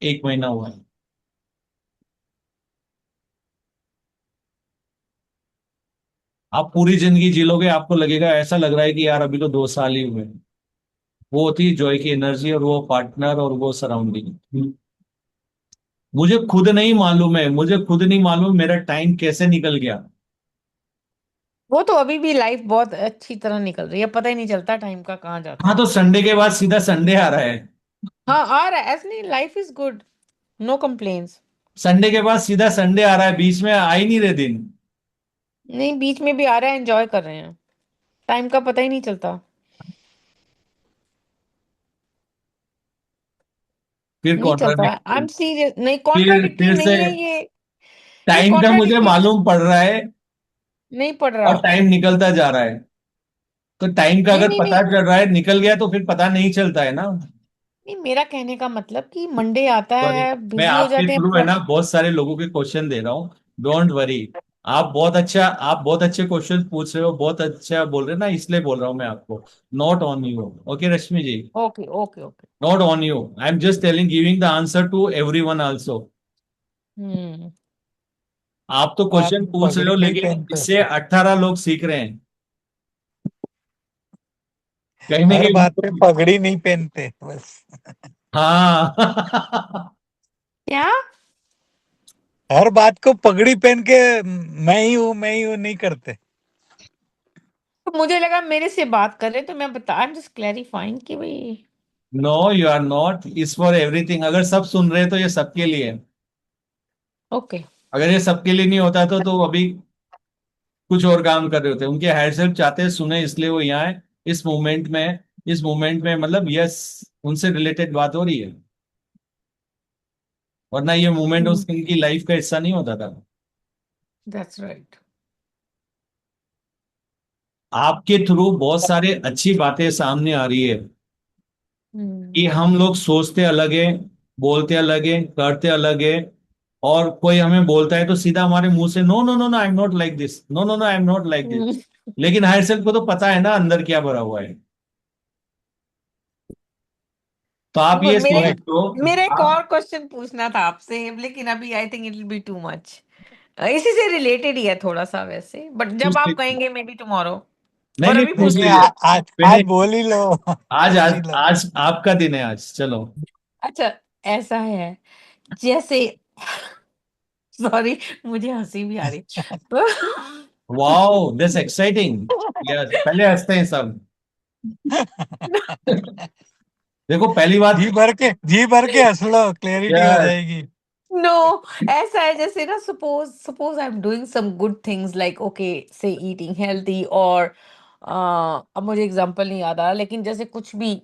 एक महीना हुआ है। आप पूरी जिंदगी जी लोगे, आपको लगेगा, ऐसा लग रहा है कि यार अभी तो 2 साल ही हुए हैं। वो होती है जॉय की एनर्जी, और वो पार्टनर, और वो सराउंडिंग। मुझे खुद नहीं मालूम है, मुझे खुद नहीं मालूम मेरा टाइम कैसे निकल गया। वो तो अभी भी लाइफ बहुत अच्छी तरह निकल रही है, पता ही नहीं चलता टाइम का कहाँ जाता हाँ, है। तो संडे के बाद सीधा संडे आ रहा है। हाँ आ रहा है, ऐसे नहीं, life is good, no complains. Sunday के बाद सीधा संडे आ रहा है, बीच में आ ही नहीं रहे दिन। नहीं, बीच में भी आ रहा है, एंजॉय कर रहे हैं, टाइम का पता ही नहीं चलता। फिर नहीं चलता, आई कॉन्ट्राडिक्टरी, एम सीरियस, नहीं फिर कॉन्ट्राडिक्टरी फिर से नहीं है ये। ये टाइम का मुझे कॉन्ट्राडिक्टरी मालूम पड़ रहा है नहीं पड़ और रहा। टाइम निकलता जा रहा है। तो टाइम का नहीं अगर नहीं पता नहीं चल रहा है, निकल गया तो फिर पता नहीं चलता है ना। नहीं, मेरा कहने का मतलब कि मंडे आता सॉरी, है, मैं बिजी हो आपके जाते हैं थ्रू है ना बहुत सारे लोगों के क्वेश्चन दे रहा हूँ। Don't worry. आप बहुत अच्छे क्वेश्चन पूछ रहे हो, बहुत अच्छा बोल रहे हो ना, इसलिए बोल रहा हूँ मैं आपको। Not on you. Okay Rashmi ji. Okay okay okay. Not on you. I am just telling, giving the answer to everyone also. Hmm. आप तो आप क्वेश्चन पूछ रहे पगड़ी हो नहीं लेकिन पहनते, इससे 18 लोग सीख रहे हैं कहीं ना हर बात पे कहीं। पगड़ी नहीं पहनते बस। हाँ। क्या? हर बात को पगड़ी पहन के मैं ही हूँ नहीं करते। तो मुझे लगा मेरे से बात कर रहे, तो मैं बता, आई एम जस्ट क्लैरिफाइंग कि भाई। No, you are not. Is for everything. अगर सब सुन रहे हैं तो ये सबके लिए है। ओके। अगर ये सबके लिए नहीं होता तो अभी कुछ और काम कर रहे होते। उनके हायर सेल्फ चाहते हैं सुने, इसलिए वो यहाँ है। इस मोमेंट में, इस मोमेंट में मतलब यस, उनसे रिलेटेड बात हो रही है। वरना ये मोमेंट उनकी लाइफ का हिस्सा नहीं होता था। That's right. आपके थ्रू बहुत सारे अच्छी बातें सामने आ रही है हम्म। कि हम लोग सोचते अलग है, बोलते अलग है, करते अलग है। और कोई हमें बोलता है तो सीधा हमारे मुंह से no no no no, I am not like this, no no no, I am not like this. लेकिन हायर सेल्फ को तो पता है ना अंदर क्या भरा हुआ है। तो आप ये मेरे समझ लो। मेरा एक आप और क्वेश्चन पूछना था आपसे, लेकिन अभी I think it will be too much. इसी से रिलेटेड ही है थोड़ा सा वैसे, बट जब पूछ आप लीजिए। कहेंगे मे बी टुमारो। नहीं पर नहीं, अभी पूछ पूछ नहीं, लीजिए। लीजिए। आज मैंने बोल ही लो, आज बोल ही आज लो। आज आपका दिन है आज, चलो। अच्छा, ऐसा है जैसे सॉरी, मुझे हंसी भी आ रही तो वाओ, दैट्स एक्साइटिंग। यस, पहले हंसते हैं सब। देखो पहली बात। जी भर के हंस लो, क्लैरिटी हो यस। जाएगी। नो, ऐसा है जैसे ना, suppose suppose I am doing some good things like okay से ईटिंग हेल्दी, और अब मुझे एग्जांपल नहीं याद आ रहा, लेकिन जैसे कुछ भी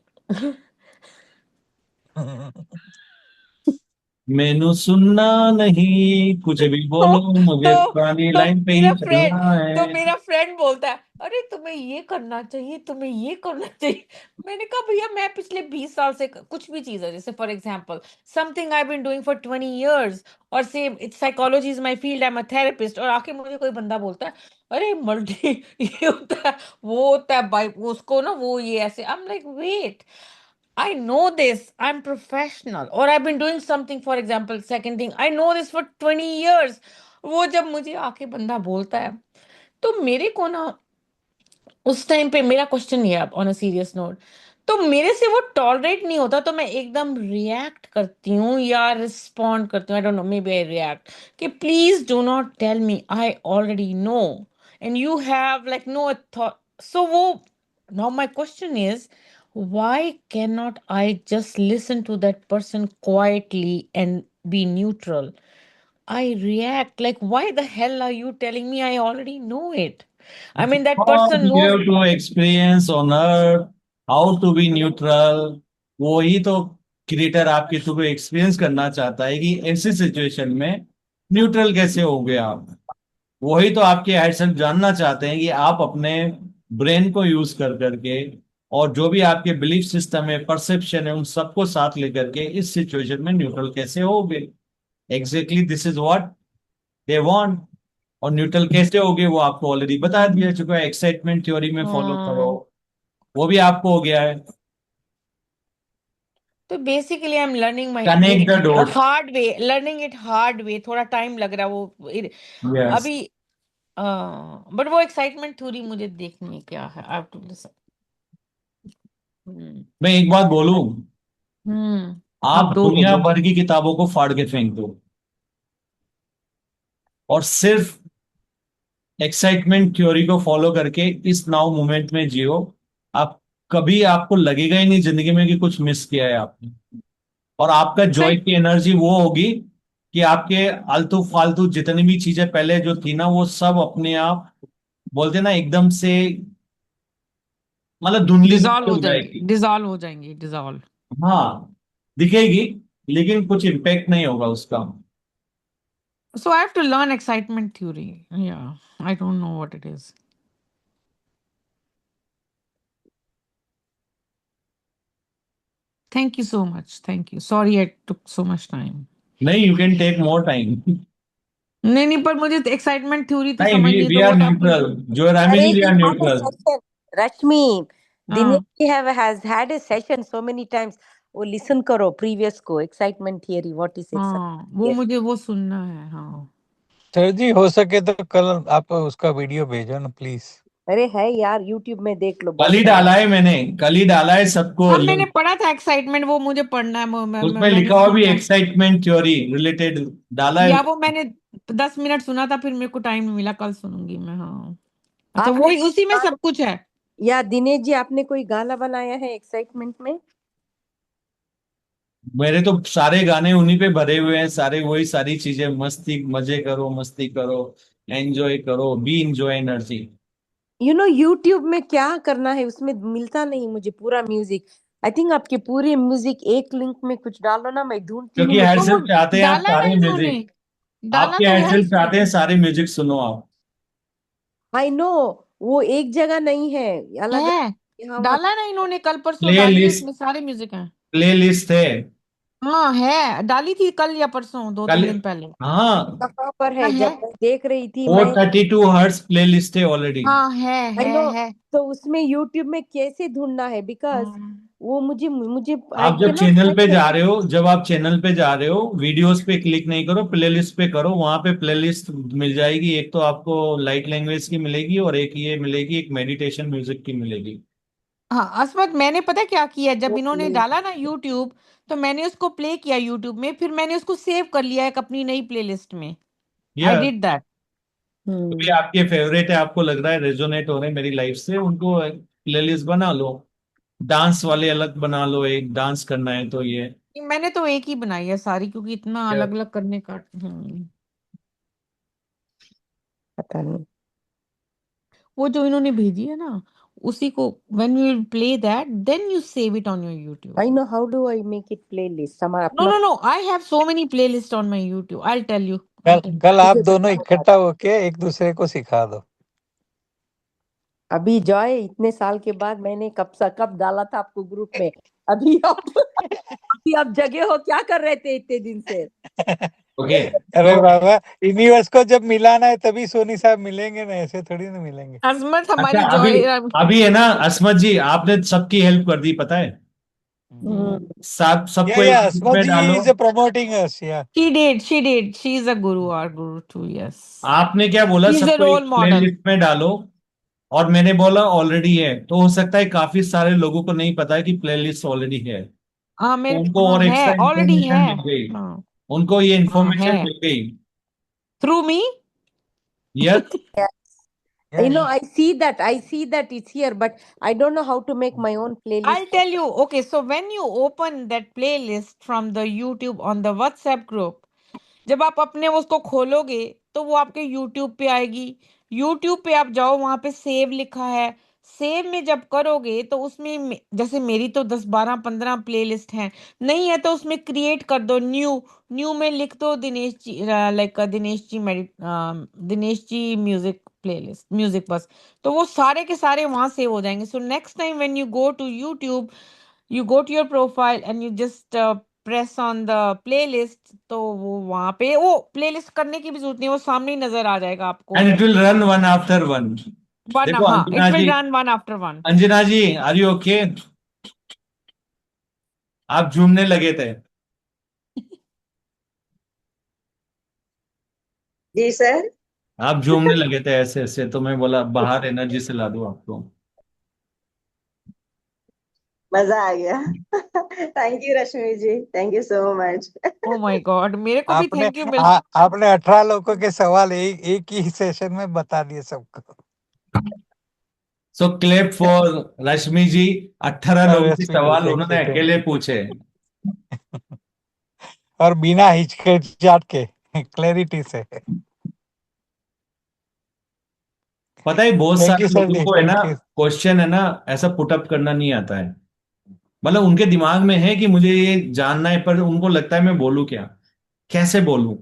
मैनू सुनना नहीं, कुछ भी तो बोलो, मुझे तो पुरानी तो लाइन पे ही मेरा फ्रेंड चलना तो है। मेरा फ्रेंड बोलता है, अरे तुम्हें ये करना चाहिए, तुम्हें ये करना चाहिए। मैंने कहा भैया, मैं पिछले 20 साल से कुछ भी चीज है, जैसे for example something I been doing for 20 years, और same it's psychology is my field, I am a therapist, और आके मुझे कोई बंदा बोलता है, अरे मल्टी ये होता है, वो होता है भाई, उसको ना वो ये ऐसे, I am like wait, I know this. I'm professional. Or I've been doing something, for example, second thing, I know this for 20 years. वो जब मुझे आके बंदा बोलता है, तो मेरे को ना उस टाइम पे मेरा क्वेश्चन ये है, ऑन अ सीरियस नोट, तो मेरे से वो टॉलरेट नहीं होता, तो मैं एकदम रिएक्ट करती हूँ या रिस्पॉन्ड करती हूँ, I don't know, maybe I react कि please do not tell me, I already know and you have like no thought. So वो, now my question is, why cannot I just listen to that person quietly and be neutral? I react like, why the hell are you telling me? I already know it. I mean, that Because person you knows. have to experience on earth how to be neutral। वही तो creator आपके through experience करना चाहता है कि ऐसी situation में neutral कैसे हो गए आप। वही तो आपके हेडसेट जानना चाहते हैं कि आप अपने ब्रेन को यूज कर करके और जो भी आपके बिलीफ सिस्टम है, परसेप्शन है, उन सबको साथ लेकर के इस सिचुएशन में न्यूट्रल कैसे होगे। Exactly this is what they want. और न्यूट्रल कैसे होगे वो आपको ऑलरेडी बता दिया चुका है। एक्साइटमेंट थ्योरी में फॉलो करो, हाँ, वो भी आपको हो गया है। तो basically I am learning my connect the dots. Hard way, learning it hard way, थोड़ा टाइम लग रहा है यस। अभी, बट वो एक्साइटमेंट थोड़ी मुझे देखनी है क्या है, आई हैव टू लिसन। हम्म। मैं एक बात बोलूं, आप आप दो दुनिया बोलो। भर की किताबों को फाड़ के फेंक दो और सिर्फ एक्साइटमेंट थ्योरी को फॉलो करके इस नाउ मोमेंट में जियो। आप कभी आपको लगेगा ही नहीं जिंदगी में कि कुछ मिस किया है आपने। और आपका जॉय एक्साइट की एनर्जी वो होगी कि आपके आलतू फालतू जितनी भी चीजें पहले जो थी ना, वो सब अपने आप, बोलते ना, एकदम से मतलब धुंधली डिजॉल्व धुंधली हो हो जाएंगे, जाएगी। डिजॉल्व हो जाएंगे, डिजॉल्व। हाँ, दिखेगी, लेकिन कुछ इम्पैक्ट नहीं होगा उसका। So I have to learn excitement theory. Yeah, I don't know what it is. Thank you so much. Thank you. Sorry I took so much time. नहीं, you can take more time. नहीं पर मुझे excitement theory तो नहीं, समझ नहीं, we तो are वो तो आपने न्यूट्रल. जो रामिनी, Arey, we we are had a neutral. session. Rashmi, हाँ Dinesh has had a session so many times. Oh, listen karo previous ko excitement theory. What is excitement हाँ वो theory? मुझे वो सुनना है. हाँ सर जी हो सके तो कल आप उसका वीडियो भेजो ना प्लीज। अरे है यार, YouTube में देख लो, कल बहुत ही सारा। डाला है मैंने, कल ही डाला है सबको हाँ मैंने लिंक. पढ़ा था एक्साइटमेंट, वो मुझे पढ़ना है, उसमें मैंने लिखा हुआ भी सुना एक्साइटमेंट थ्योरी रिलेटेड डाला है. या वो मैंने 10 मिनट सुना था, फिर मेरे को टाइम नहीं मिला, कल सुनूंगी मैं. हाँ अच्छा आपने वही उसी में सब कुछ है. या दिनेश जी, आपने कोई गाना बनाया है एक्साइटमेंट में? मेरे तो सारे गाने उन्हीं पे भरे हुए हैं, सारे वही सारी चीजें. मस्ती, मजे करो, मस्ती करो, एंजॉय करो, बी इंजॉय एनर्जी. YouTube में क्या करना है, उसमें मिलता नहीं मुझे पूरा म्यूजिक। आई थिंक आपके पूरे म्यूजिक एक लिंक में कुछ डालो ना, मैं ढूंढती हूँ क्योंकि मैं। हर तो वो सिर्फ चाहते हैं आप डाला ना सारे इन्होंने, म्यूजिक. डाला आपके तो हर है सिर्फ चाहते इसमें. हैं सारे म्यूजिक सुनो आप. आई नो, वो एक जगह नहीं है, अलग है यहाँ वहाँ। डाला ना इन्होंने, कल परसों प्ले डाली है, लिस्ट, इसमें सारे म्यूजिक हैं. प्ले लिस्ट है. हाँ है, डाली थी कल या परसों, दो कल. तीन दिन पहले. हाँ, कहाँ पर हाँ है? है. जब मैं देख रही थी मैं। 432 हर्ट्स प्ले लिस्ट है ऑलरेडी. हाँ है आई है नो। है. तो उसमें YouTube में कैसे ढूंढना है? बिकॉज हाँ वो मुझे मुझे आई आप जब कैन नॉट चैनल पे फाइंड। जा रहे हो, जब आप चैनल पे जा रहे हो, वीडियोस पे क्लिक नहीं करो, प्लेलिस्ट पे करो. वहां पे प्लेलिस्ट मिल जाएगी. एक तो आपको लाइट लैंग्वेज की मिलेगी, और एक ये मिलेगी, एक मेडिटेशन म्यूजिक की मिलेगी. हाँ अस्मत, मैंने पता क्या किया, जब इन्होंने डाला ना यूट्यूब, तो मैंने उसको प्ले किया यूट्यूब में, फिर मैंने उसको सेव कर लिया एक अपनी नई प्लेलिस्ट में. आई या डिड दैट. भी आपके फेवरेट है, आपको लग रहा है रेजोनेट हो रहे हैं मेरी लाइफ से, उनको प्लेलिस्ट बना लो. डांस वाले अलग बना लो, एक डांस करना है तो ये. मैंने तो एक ही बनाई है सारी, क्योंकि इतना क्या? अलग अलग करने का. पता नहीं। वो जो इन्होंने भेजी है ना, उसी को when you play that, then you save it on your YouTube. I know how do I make it playlist, हमारा नो अपना। No no, I have so many playlist on my YouTube, I tell you. कल आप मुझे दोनों बताओ यार। इकट्ठा होके एक दूसरे को सिखा दो। अभी जॉय, इतने साल के बाद मैंने कब डाला था आपको ग्रुप में? अभी आप अभी आप जगह हो, क्या कर रहे थे इतने दिन से? ओके. अरे तो बाबा, यूनिवर्स को जब मिलाना है तभी सोनी साहब मिलेंगे ना, ऐसे थोड़ी ना मिलेंगे। अजमत अच्छा, हमारी अभी जॉय. अभी है ना असमत जी, आपने सबकी हेल्प कर दी, पता है. हम्म। सब सबको एक या ग्रुप अस्मत में जी डालो. इज प्रमोटिंग अस या। she did she is a guru, our guru too, yes. आपने क्या बोला, She is a सबको एक role model. प्लेलिस्ट में डालो. और मैंने बोला ऑलरेडी है, तो हो सकता है काफी सारे लोगों को नहीं पता है कि प्लेलिस्ट ऑलरेडी है. हाँ तो मेरे, उनको हाँ और है, एक्स्ट्रा ऑलरेडी इंफॉर्मेशन है. मिल गई. हाँ उनको ये हाँ है, इंफॉर्मेशन मिल गई. Through me. Yes. I see that it's here, but I don't know how to make my own playlist. I'll tell you. Okay, so when you open that playlist from the YouTube on the WhatsApp group, जब आप अपने उसको खोलोगे, तो वो आपके YouTube पे आएगी. YouTube पे आप जाओ, वहां पे सेव लिखा है. सेव में जब करोगे तो उसमें जैसे मेरी तो 10 12 15 प्लेलिस्ट हैं. नहीं है तो उसमें क्रिएट कर दो न्यू. न्यू में लिख दो Dinesh ji, like Dinesh ji music playlist, music बस. तो वो सारे के सारे वहां सेव हो जाएंगे. So next time when you go to YouTube, you go to your profile and you just press on the playlist, तो वो वहां पे वो प्लेलिस्ट करने की भी जरूरत नहीं, वो सामने ही नजर आ जाएगा आपको. And it will run one after one. One, देखो हाँ Anjana it will ji, run one after one. Anjana ji, are you okay? आप झूमने लगे थे. जी सर। आप झूमने लगे थे ऐसे ऐसे, तो मैं बोला बाहर एनर्जी से ला दूं आपको. मजा आ गया। Thank you Rashmi ji, thank you so much. Oh my god, मेरे को भी आपने थैंक यू मिल. आपने 18 लोगों के सवाल एक ही सेशन में बता दिए सबको। सो क्लेप फॉर रश्मि जी. 18 लोगों के रश्मि जी सवाल थैंक उन्होंने यू थैंक अकेले पूछे. और बिना हिचकिचाहट के, क्लैरिटी से। पता है, बहुत थैंक सारे यू सर लोगों जी, को है ना, थैंक यू। क्वेश्चन है ना, ऐसा पुटअप करना नहीं आता है. मतलब उनके दिमाग में है कि मुझे ये जानना है, पर उनको लगता है मैं बोलूं क्या, कैसे बोलूं.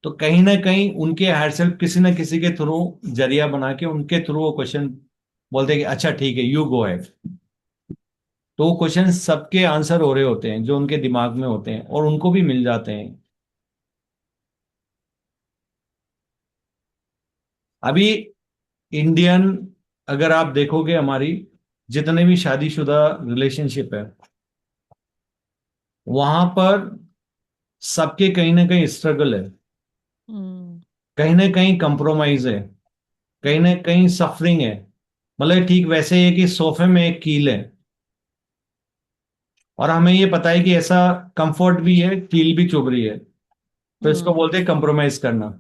तो कहीं ना कहीं उनके हायर सेल्फ किसी ना किसी के थ्रू जरिया बना के उनके थ्रू वो क्वेश्चन बोलते हैं कि अच्छा ठीक है, यू गो है। तो वो क्वेश्चन सबके आंसर हो रहे होते हैं जो उनके दिमाग में होते हैं, और उनको भी मिल जाते हैं। अभी इंडियन, अगर आप देखोगे हमारी जितने भी शादीशुदा रिलेशनशिप है, वहां पर सबके कहीं ना कहीं स्ट्रगल है, हम्म कहीं ना कहीं कंप्रोमाइज है, कहीं ना कहीं सफरिंग है। मतलब ठीक वैसे ही है कि सोफे में एक कील है, और हमें ये पता है कि ऐसा कंफर्ट भी है, कील भी चुभ रही है, तो इसको हम्म बोलते हैं कंप्रोमाइज करना।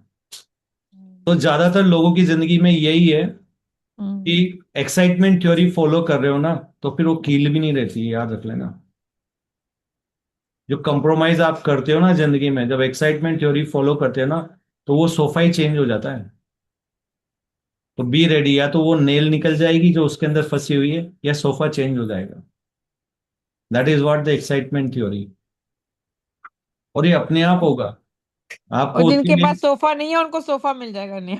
तो ज्यादातर लोगों की जिंदगी में यही है कि हम्म एक्साइटमेंट थ्योरी फॉलो कर रहे हो ना, तो फिर वो कील भी नहीं रहती है, याद रख लेना। जो कंप्रोमाइज आप करते हो ना जिंदगी में, जब एक्साइटमेंट थ्योरी फॉलो करते हो ना, तो वो सोफा ही चेंज हो जाता है। तो बी रेडी, या तो वो नेल निकल जाएगी जो उसके अंदर फंसी हुई है, या सोफा चेंज हो जाएगा। That is what the excitement theory. और ये अपने आप होगा, और आपको जिनके उसके पास सोफा नहीं है उनको सोफा मिल जाएगा नहीं।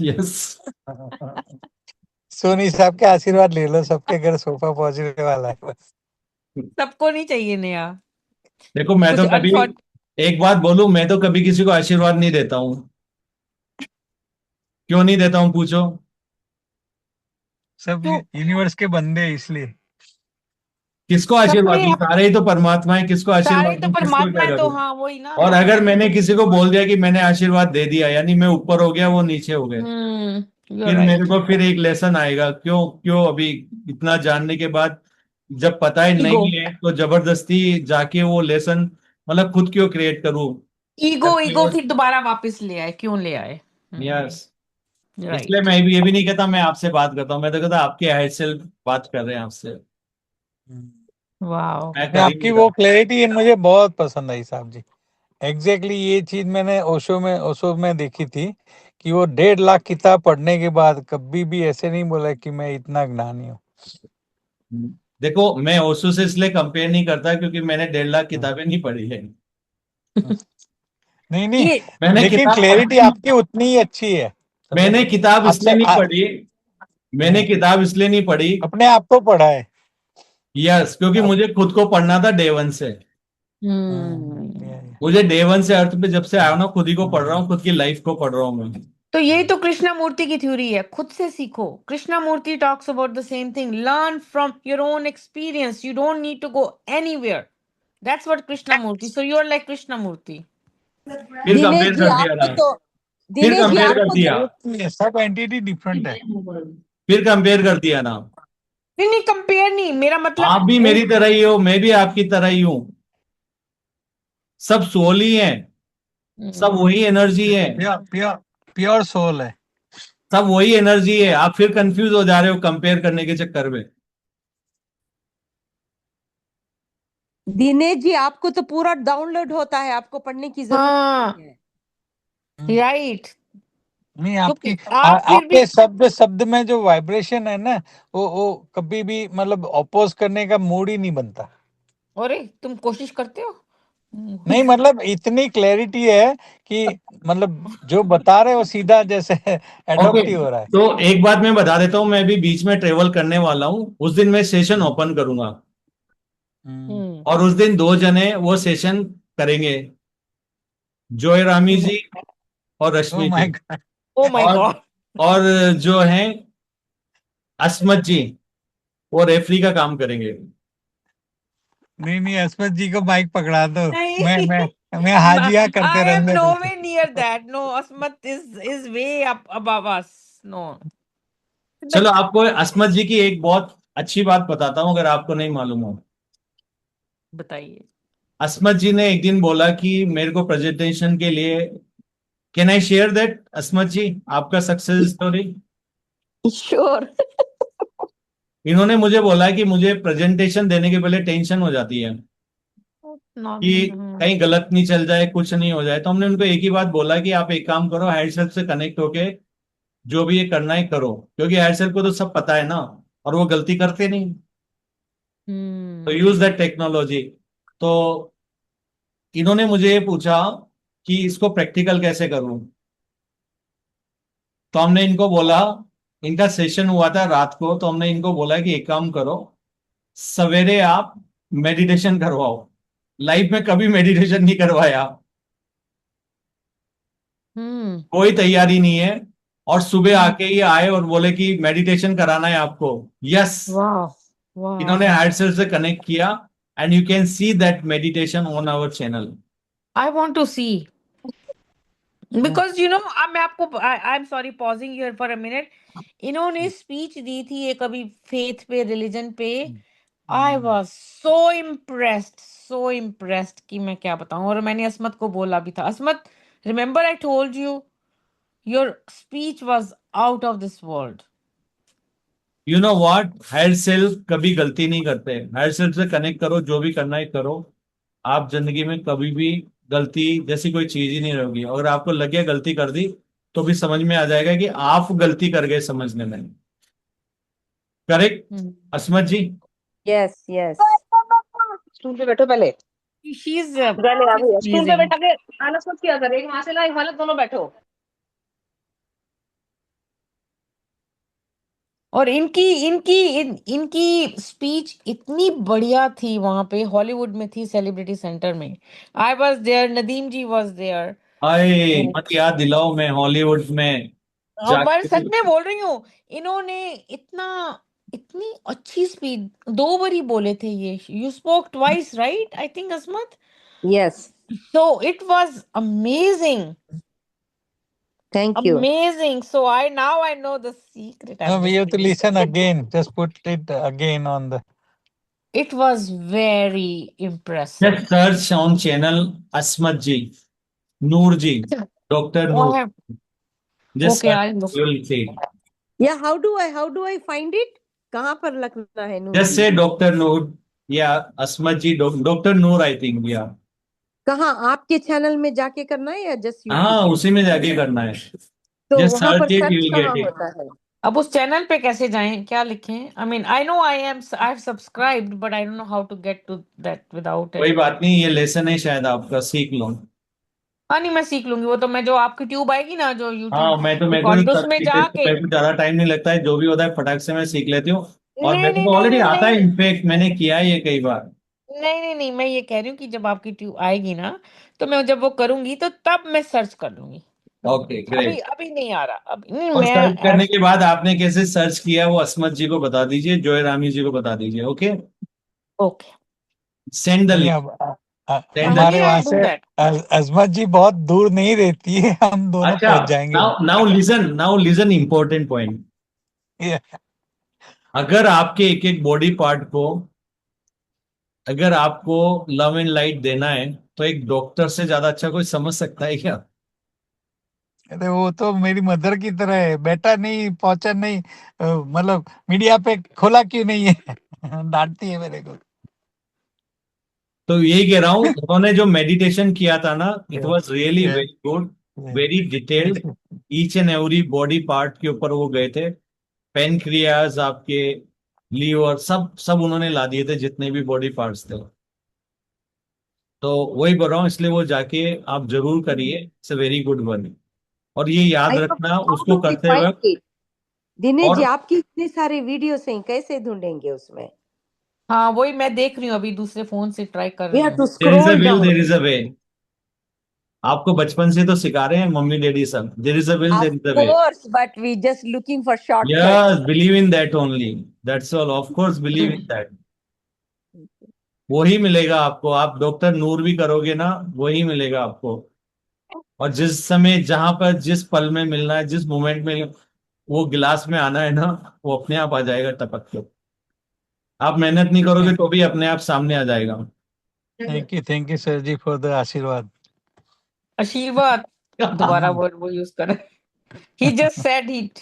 यस। सोनी साहब के आशीर्वाद ले लो, सबके घर सोफा पहुंचने वाला है बस। सबको नहीं चाहिए नया। देखो मैं कुछ तो कभी, अनफॉर्ट एक बात बोलूं, मैं तो कभी किसी को आशीर्वाद नहीं देता हूं। क्यों नहीं देता हूं पूछो? सब तो यूनिवर्स के बंदे हैं, इसलिए। किसको आशीर्वाद सबने दूं? सारे ही तो परमात्मा है, किसको सारे आशीर्वाद तो दूं, किसको परमात्मा क्या है, तो करूं? हाँ वही ना। और अगर मैंने किसी को बोल दिया कि मैंने आशीर्वाद दे दिया, यानी मैं ऊपर हो गया, वो नीचे हो गए। यू आर फिर मेरे राइट। को फिर एक लेसन आएगा, क्यों क्यों अभी इतना जानने के बाद जब पता ही ईगो, नहीं है, तो जबरदस्ती जाके वो लेसन मतलब खुद क्यों क्रिएट करूं? ईगो, जबकि ईगो वो, फिर दोबारा वापस ले आए, क्यों ले आए? यस। इसलिए राइट। मैं भी ये भी नहीं कहता मैं आपसे बात करता हूँ, मैं तो कहता आपके हाइट से बात कर रहे हैं आपसे। वाओ। मैं मैं कर ही आपकी नहीं वो रहा। क्लैरिटी मुझे बहुत पसंद आई साहब जी। एग्जैक्टली ये चीज मैंने ओशो में देखी थी कि वो 1.5 लाख किताब पढ़ने के बाद कभी भी ऐसे नहीं बोला कि मैं इतना ज्ञानी हूँ। देखो मैं ओशो से इसलिए कंपेयर नहीं करता क्योंकि मैंने 1.5 लाख हम्म, किताबें नहीं पढ़ी है। हम्म। नहीं नहीं, ये मैंने लेकिन किताब क्लैरिटी पढ़ी, आपकी उतनी ही अच्छी है। समझे? मैंने किताब आपसे इसलिए नहीं पढ़ी, मैंने हम्म, किताब इसलिए नहीं पढ़ी, अपने आप को पढ़ा है। यस, क्योंकि आप मुझे खुद को पढ़ना था डे वन से। हम्म मुझे डे वन से अर्थ पे जब से आया ना, खुद ही को पढ़ रहा हूँ, खुद की लाइफ को पढ़ रहा हूँ मैं। तो यही तो कृष्णमूर्ति की थ्योरी है, खुद से सीखो। Krishnamurti talks about the same thing, learn from your own experience, you don't need to go anywhere. That's what Krishnamurti, so you are like Krishnamurti. फिर दिनेश कंपेयर जी कर दिया आपको ना, तो फिर दिनेश जी कंपेयर कर आपको तो दिया, एक नहीं है, सब एंटिटी डिफरेंट है। फिर कंपेयर कर दिया ना। नहीं नहीं, कंपेयर नहीं, मेरा मतलब आप भी मेरी तरह ही हो, मैं भी आपकी तरह ही हूँ। सब सोल ही है, सब वही एनर्जी है, प्योर प्योर प्योर सोल है। सब वही एनर्जी है। आप फिर कंफ्यूज हो जा रहे हो कंपेयर करने के चक्कर में। दिनेश जी आपको तो पूरा डाउनलोड होता है, आपको पढ़ने की जरूरत हाँ नहीं है। राइट। नहीं, क्योंकि आपकी आप फिर भी, आपके शब्द शब्द में जो वाइब्रेशन है ना, वो कभी भी मतलब अपोज करने का मूड ही नहीं बनता। अरे तुम कोशिश करते हो। नहीं मतलब इतनी क्लैरिटी है कि मतलब जो बता रहे हो सीधा जैसे ओके, एडॉप्ट ही हो रहा है। तो एक बात मैं बता देता हूँ, मैं भी बीच में ट्रेवल करने वाला हूँ, उस दिन मैं सेशन ओपन करूंगा, हम्म। हम्म और उस दिन 2 जने वो सेशन करेंगे, जॉय रामी जी और oh Rashmi my ji. God. Oh my और गॉड। और जो है असमत जी, वो रेफरी का काम करेंगे। नहीं नहीं, अस्मत जी को माइक पकड़ा दो। मैं नहीं, मैं मैं हाजिया करते आई एम रहूंगा नो पीछे। Way near that, no, Asmat is way up above us, no. चलो आपको असमत जी की एक बहुत अच्छी बात बताता हूँ, अगर आपको नहीं मालूम हो। बताइए। असमत जी ने एक दिन बोला कि मेरे को प्रेजेंटेशन के लिए, कैन आई शेयर दैट असमत जी, आपका सक्सेस स्टोरी? श्योर। इन्होंने मुझे बोला कि मुझे प्रेजेंटेशन देने के पहले टेंशन हो जाती है कि नॉर्मल। कहीं गलत नहीं चल जाए, कुछ नहीं हो जाए। तो हमने उनको एक ही बात बोला कि आप एक काम करो, हेड सेल्फ से कनेक्ट होके जो भी ये करना है करो, क्योंकि हेड सेल्फ को तो सब पता है ना, और वो गलती करते नहीं। तो हम्म यूज दैट टेक्नोलॉजी। तो इन्होंने मुझे ये पूछा कि इसको प्रैक्टिकल कैसे करूं। तो हमने इनको बोला, इनका सेशन हुआ था रात को, तो हमने इनको बोला कि एक काम करो, सवेरे आप मेडिटेशन करवाओ। लाइफ में कभी मेडिटेशन नहीं करवाया, हम्म। कोई तैयारी नहीं है, और सुबह आके ये आए और बोले कि मेडिटेशन कराना है आपको। यस, वाह वाह। इन्होंने हार्टसेल से कनेक्ट किया, and you can see that meditation on our channel. I want to see because you know, अब मैं आपको, I am sorry pausing here for a minute. इन्होंने स्पीच दी थी एक अभी फेथ पे, रिलीजन पे। आई वाज सो इम्प्रेस्ड कि मैं क्या बताऊं। और मैंने असमत को बोला भी था, Asmat, remember I told you your speech was out of this world. You know what, higher self कभी गलती नहीं करते। हायर सेल्फ से कनेक्ट करो, जो भी करना है करो। आप जिंदगी में कभी भी गलती जैसी कोई चीज ही नहीं रहोगी। अगर आपको लगे गलती कर दी, तो भी समझ में आ जाएगा कि आप गलती कर गए समझने में। करेक्ट असमत जी? Yes yes. स्टूल पे बैठो पहले। शीज पहले आ भैया स्टूल पे अमेजिंग। बैठा के आलस मत किया कर, एक वहां से ला एक वहां, दोनों बैठो। और इनकी स्पीच इतनी बढ़िया थी वहां पे, हॉलीवुड में थी, सेलिब्रिटी सेंटर में। I was there, Nadeem ji was there. आए मत याद दिलाओ, मैं हॉलीवुड में और मैं जाके। सच में बोल रही हूँ, इन्होंने इतना, इतनी अच्छी स्पीड, 2 बार ही बोले थे ये। You spoke twice right, I think, Asmat. Yes. So it was amazing, thank you. amazing. So I now I know the secret. No, I'm we just have to kidding. listen again. Just put it again on the. It was very impressive. Just search on channel Asmat ji, Noor ji, doctor Oh, Noor. I have, just okay, search, I'll look. You will see. या how do I find it? कहाँ पर लगना है नूर just जी? से doctor नूर या असमत जी, doctor Noor I think, या कहाँ, आपके चैनल में जाके करना है या जस्ट यूट्यूब हाँ पे? उसी में जाके करना है। तो जस्ट वहां पर search it, you search will कहाँ गेट इट। होता है? अब उस चैनल पे कैसे जाएं, क्या लिखें? I mean, I know I have subscribed, but I don't know how to get to that without कोई it. बात नहीं, ये लेसन है शायद आपका, सीख लो। हाँ नहीं, मैं सीख लूंगी वो तो। मैं, जो आपकी ट्यूब आएगी ना, जो हाँ, यूट्यूब मैं तो मेरे को भी रिकॉर्डिंग, सब उसमें सीख लेती हूँ, जाके। मेरे को ज्यादा टाइम नहीं लगता है, जो भी होता है फटाक से मैं सीख लेती हूँ। और नहीं मेरे को नहीं तो नहीं ऑलरेडी नहीं आता है, नहीं इनफेक्ट मैंने किया है ये कई बार। नहीं नहीं नहीं, मैं ये कह रही हूँ कि जब आपकी ट्यूब आएगी ना, तो मैं जब वो करूंगी तो तब मैं सर्च कर लूंगी। ओके अभी ग्रेट। अभी नहीं आ रहा, अभी नहीं। और सर्च मैं करने के बाद आपने कैसे सर्च किया वो असमत जी को बता दीजिए, जॉय रामी जी को बता दीजिए। Okay, okay. सेंड द नहीं लिंक, अब सेंड द हमारे नहीं, लिंक। आई वहां डू से दैट। अजमत जी बहुत दूर नहीं रहती है, हम दोनों अच्छा, पहुंच जाएंगे। Now listen important point. ये अगर आपके एक एक बॉडी पार्ट को, अगर आपको लव एंड लाइट देना है, तो एक डॉक्टर से ज्यादा अच्छा कोई समझ सकता है क्या? अरे वो तो मेरी मदर की तरह है, बेटा नहीं पहुंचा नहीं, मतलब मीडिया पे खोला क्यों नहीं है। डांटती है मेरे को। तो यही कह रहा हूँ, उन्होंने जो मेडिटेशन किया था ना, it Yeah, was really yeah, very good, yeah. Very detailed. Each and every body part के ऊपर वो गए थे। पेनक्रियाज, आपके लीवर, सब सब उन्होंने ला दिए थे, जितने भी बॉडी पार्ट्स थे। तो वही बोल रहा हूँ, इसलिए वो जाके आप जरूर करिए, it's a very good one. और ये याद आई नो, रखना हाउ उसको डू वी करते फाइंड वक्त। इट? दिनेश जी, और आपके इतने सारे वीडियोस हैं, कैसे ढूंढेंगे उसमें? हाँ वही मैं देख रही हूँ, अभी दूसरे फोन से ट्राई कर वी रही हैव हूँ। To there is a scroll will, down. There is a way. आपको बचपन से तो सिखा रहे हैं मम्मी डैडी सब, there is a will, of there is a way. Course, but we just looking for Yes, shortcuts. believe in that only. That's all. Of course, believe in that. वही मिलेगा आपको। आप डॉक्टर नूर भी करोगे ना, वही मिलेगा आपको। और जिस समय, जहां पर, जिस पल में मिलना है, जिस मोमेंट में वो गिलास में आना है ना, वो अपने आप आ जाएगा टपक के। आप मेहनत नहीं करोगे तो भी अपने आप सामने आ जाएगा। Thank you sir ji for the आशीर्वाद। आशीर्वाद, दोबारा वर्ड वो यूज कर। He just said it.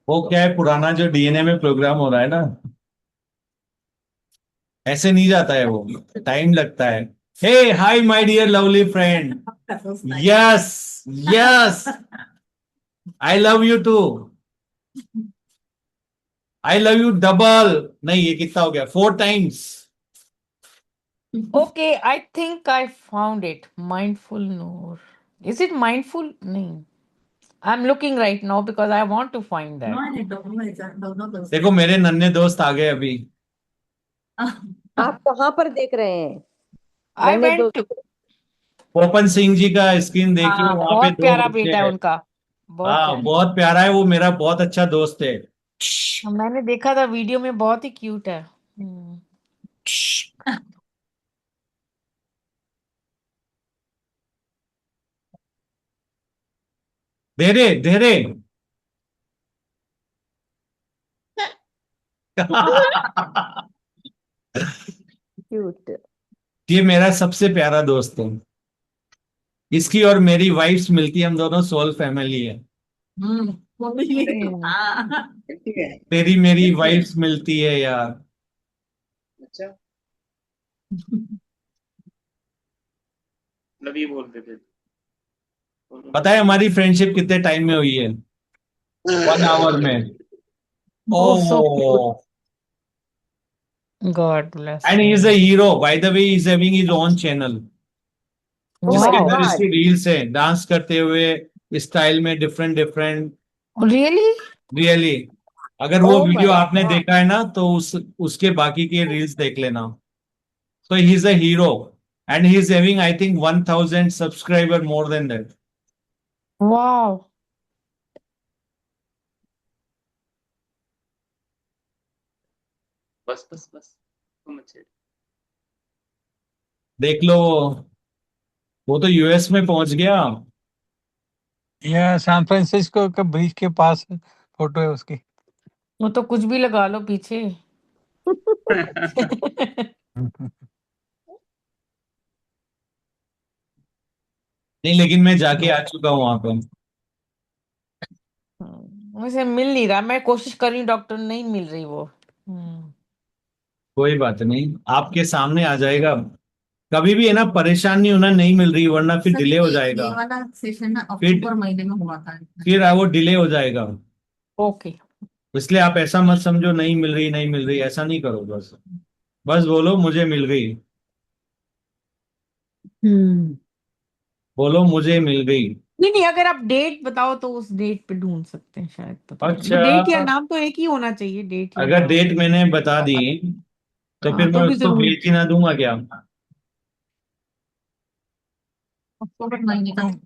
वो क्या है, पुराना जो डीएनए में प्रोग्राम हो रहा है ना, ऐसे नहीं जाता है वो, टाइम लगता है। Hey hi my dear lovely friend, yes, yes, I love you too, I love you double. नहीं, ये कितना हो गया, 4 times. Okay, I think I found it. Mindful Noor. Is it mindful? No. I'm looking right now because I want to find that. देखो मेरे नन्हे दोस्त आ गए अभी। आप कहाँ पर देख रहे हैं? I नन्हे went दोस्त to. पोपन सिंह जी का स्क्रीन देखिए, हाँ, वहां पे बहुत दो प्यारा बच्चे बेटा है हैं। उनका। बहुत हाँ, प्यारा। बहुत प्यारा है, वो मेरा बहुत अच्छा दोस्त है। मैंने देखा था वीडियो में, बहुत ही क्यूट है। धीरे धीरे। क्यूट। ये मेरा सबसे प्यारा दोस्त है। इसकी और मेरी वाइफ्स मिलती है, हम दोनों सोल फैमिली है। हम्म। तेरी मेरी वाइफ्स मिलती है यार। पता है हमारी फ्रेंडशिप कितने टाइम में हुई है? 1 आवर में। Oh, so cute. Oh, God bless and he is a him. hero. By the way, he is having his own channel, oh my जिसके Wow. अंदर इसकी गॉड। रील्स है, डांस करते हुए स्टाइल में, डिफरेंट डिफरेंट। Really? रियली, अगर ओ वो video my आपने गॉड। देखा है ना, तो उसके बाकी के रील्स देख लेना। So he is a hero, and he is having, I think, 1,000 subscriber more than that. Wow. देख लो, वो तो यूएस में पहुंच गया। यह सैन फ्रांसिस्को के ब्रिज के पास फोटो है उसकी। वो तो कुछ भी लगा लो पीछे। नहीं, लेकिन मैं जाके आ चुका हूँ वहां पे। मुझे मिल नहीं रहा, मैं कोशिश कर रही हूँ डॉक्टर, नहीं मिल रही वो। कोई बात नहीं, आपके सामने आ जाएगा। कभी भी है ना, परेशान नहीं होना, नहीं मिल रही, वरना फिर डिले हो जाएगा। ये वाला सेशन ना अक्टूबर महीने में हुआ था, फिर वो डिले हो जाएगा। ओके। इसलिए आप ऐसा मत समझो, नहीं मिल रही नहीं मिल रही, ऐसा नहीं करो। बस बस बोलो मुझे मिल गई। हम्म। बोलो मुझे मिल गई। नहीं नहीं, अगर आप डेट बताओ तो उस डेट पे ढूंढ सकते हैं, शायद पता चले। अच्छा, डेट या नाम तो एक ही होना चाहिए, डेट या अगर नाम। डेट मैंने बता दी तो हाँ, फिर तो मैं भी उसको जरूर। भेज ही ना दूंगा क्या? अक्टूबर महीने का। तो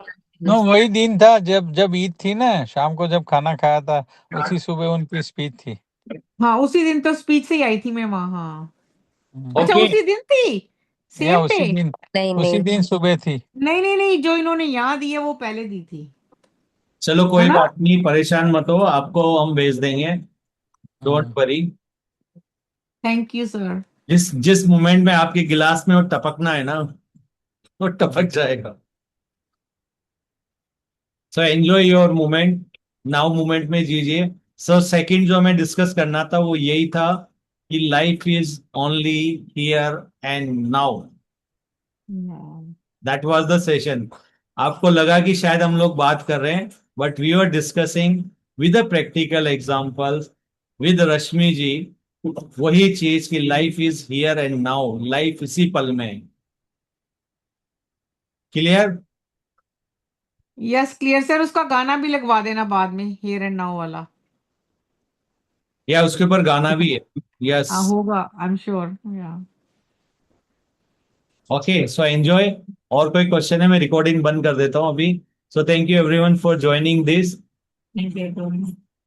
नो, वही दिन था जब जब ईद थी ना, शाम को जब खाना खाया था, उसी सुबह उनकी स्पीच थी। हाँ, उसी दिन तो स्पीच से ही आई थी मैं वहां। हाँ। अच्छा, ओके, उसी दिन थी। या सेम डे। नहीं उसी नहीं। दिन सुबह थी। नहीं नहीं नहीं, जो इन्होंने यहाँ दी है वो पहले दी थी। चलो है कोई ना? बात नहीं, परेशान मत हो, आपको हम भेज देंगे। Don't worry. Thank you sir. जिस जिस मोमेंट में आपके गिलास में वो टपकना है ना, वो टपक जाएगा। So enjoy your moment. Now moment में जीजिए। सो सेकंड जो हमें डिस्कस करना था वो यही था कि life is only here and now. That was the session. आपको लगा कि शायद हम लोग बात कर रहे हैं, but we are discussing with a practical examples with Rashmi ji. वही चीज कि life is here and now, life इसी पल में। क्लियर? Yes, clear sir. उसका गाना भी लगवा देना बाद में, हियर एंड नाउ वाला। या उसके ऊपर गाना भी है? यस। हाँ, होगा, आई एम श्योर। या। Okay, so enjoy. और कोई क्वेश्चन है? मैं रिकॉर्डिंग बंद कर देता हूँ अभी। So thank you everyone for joining this.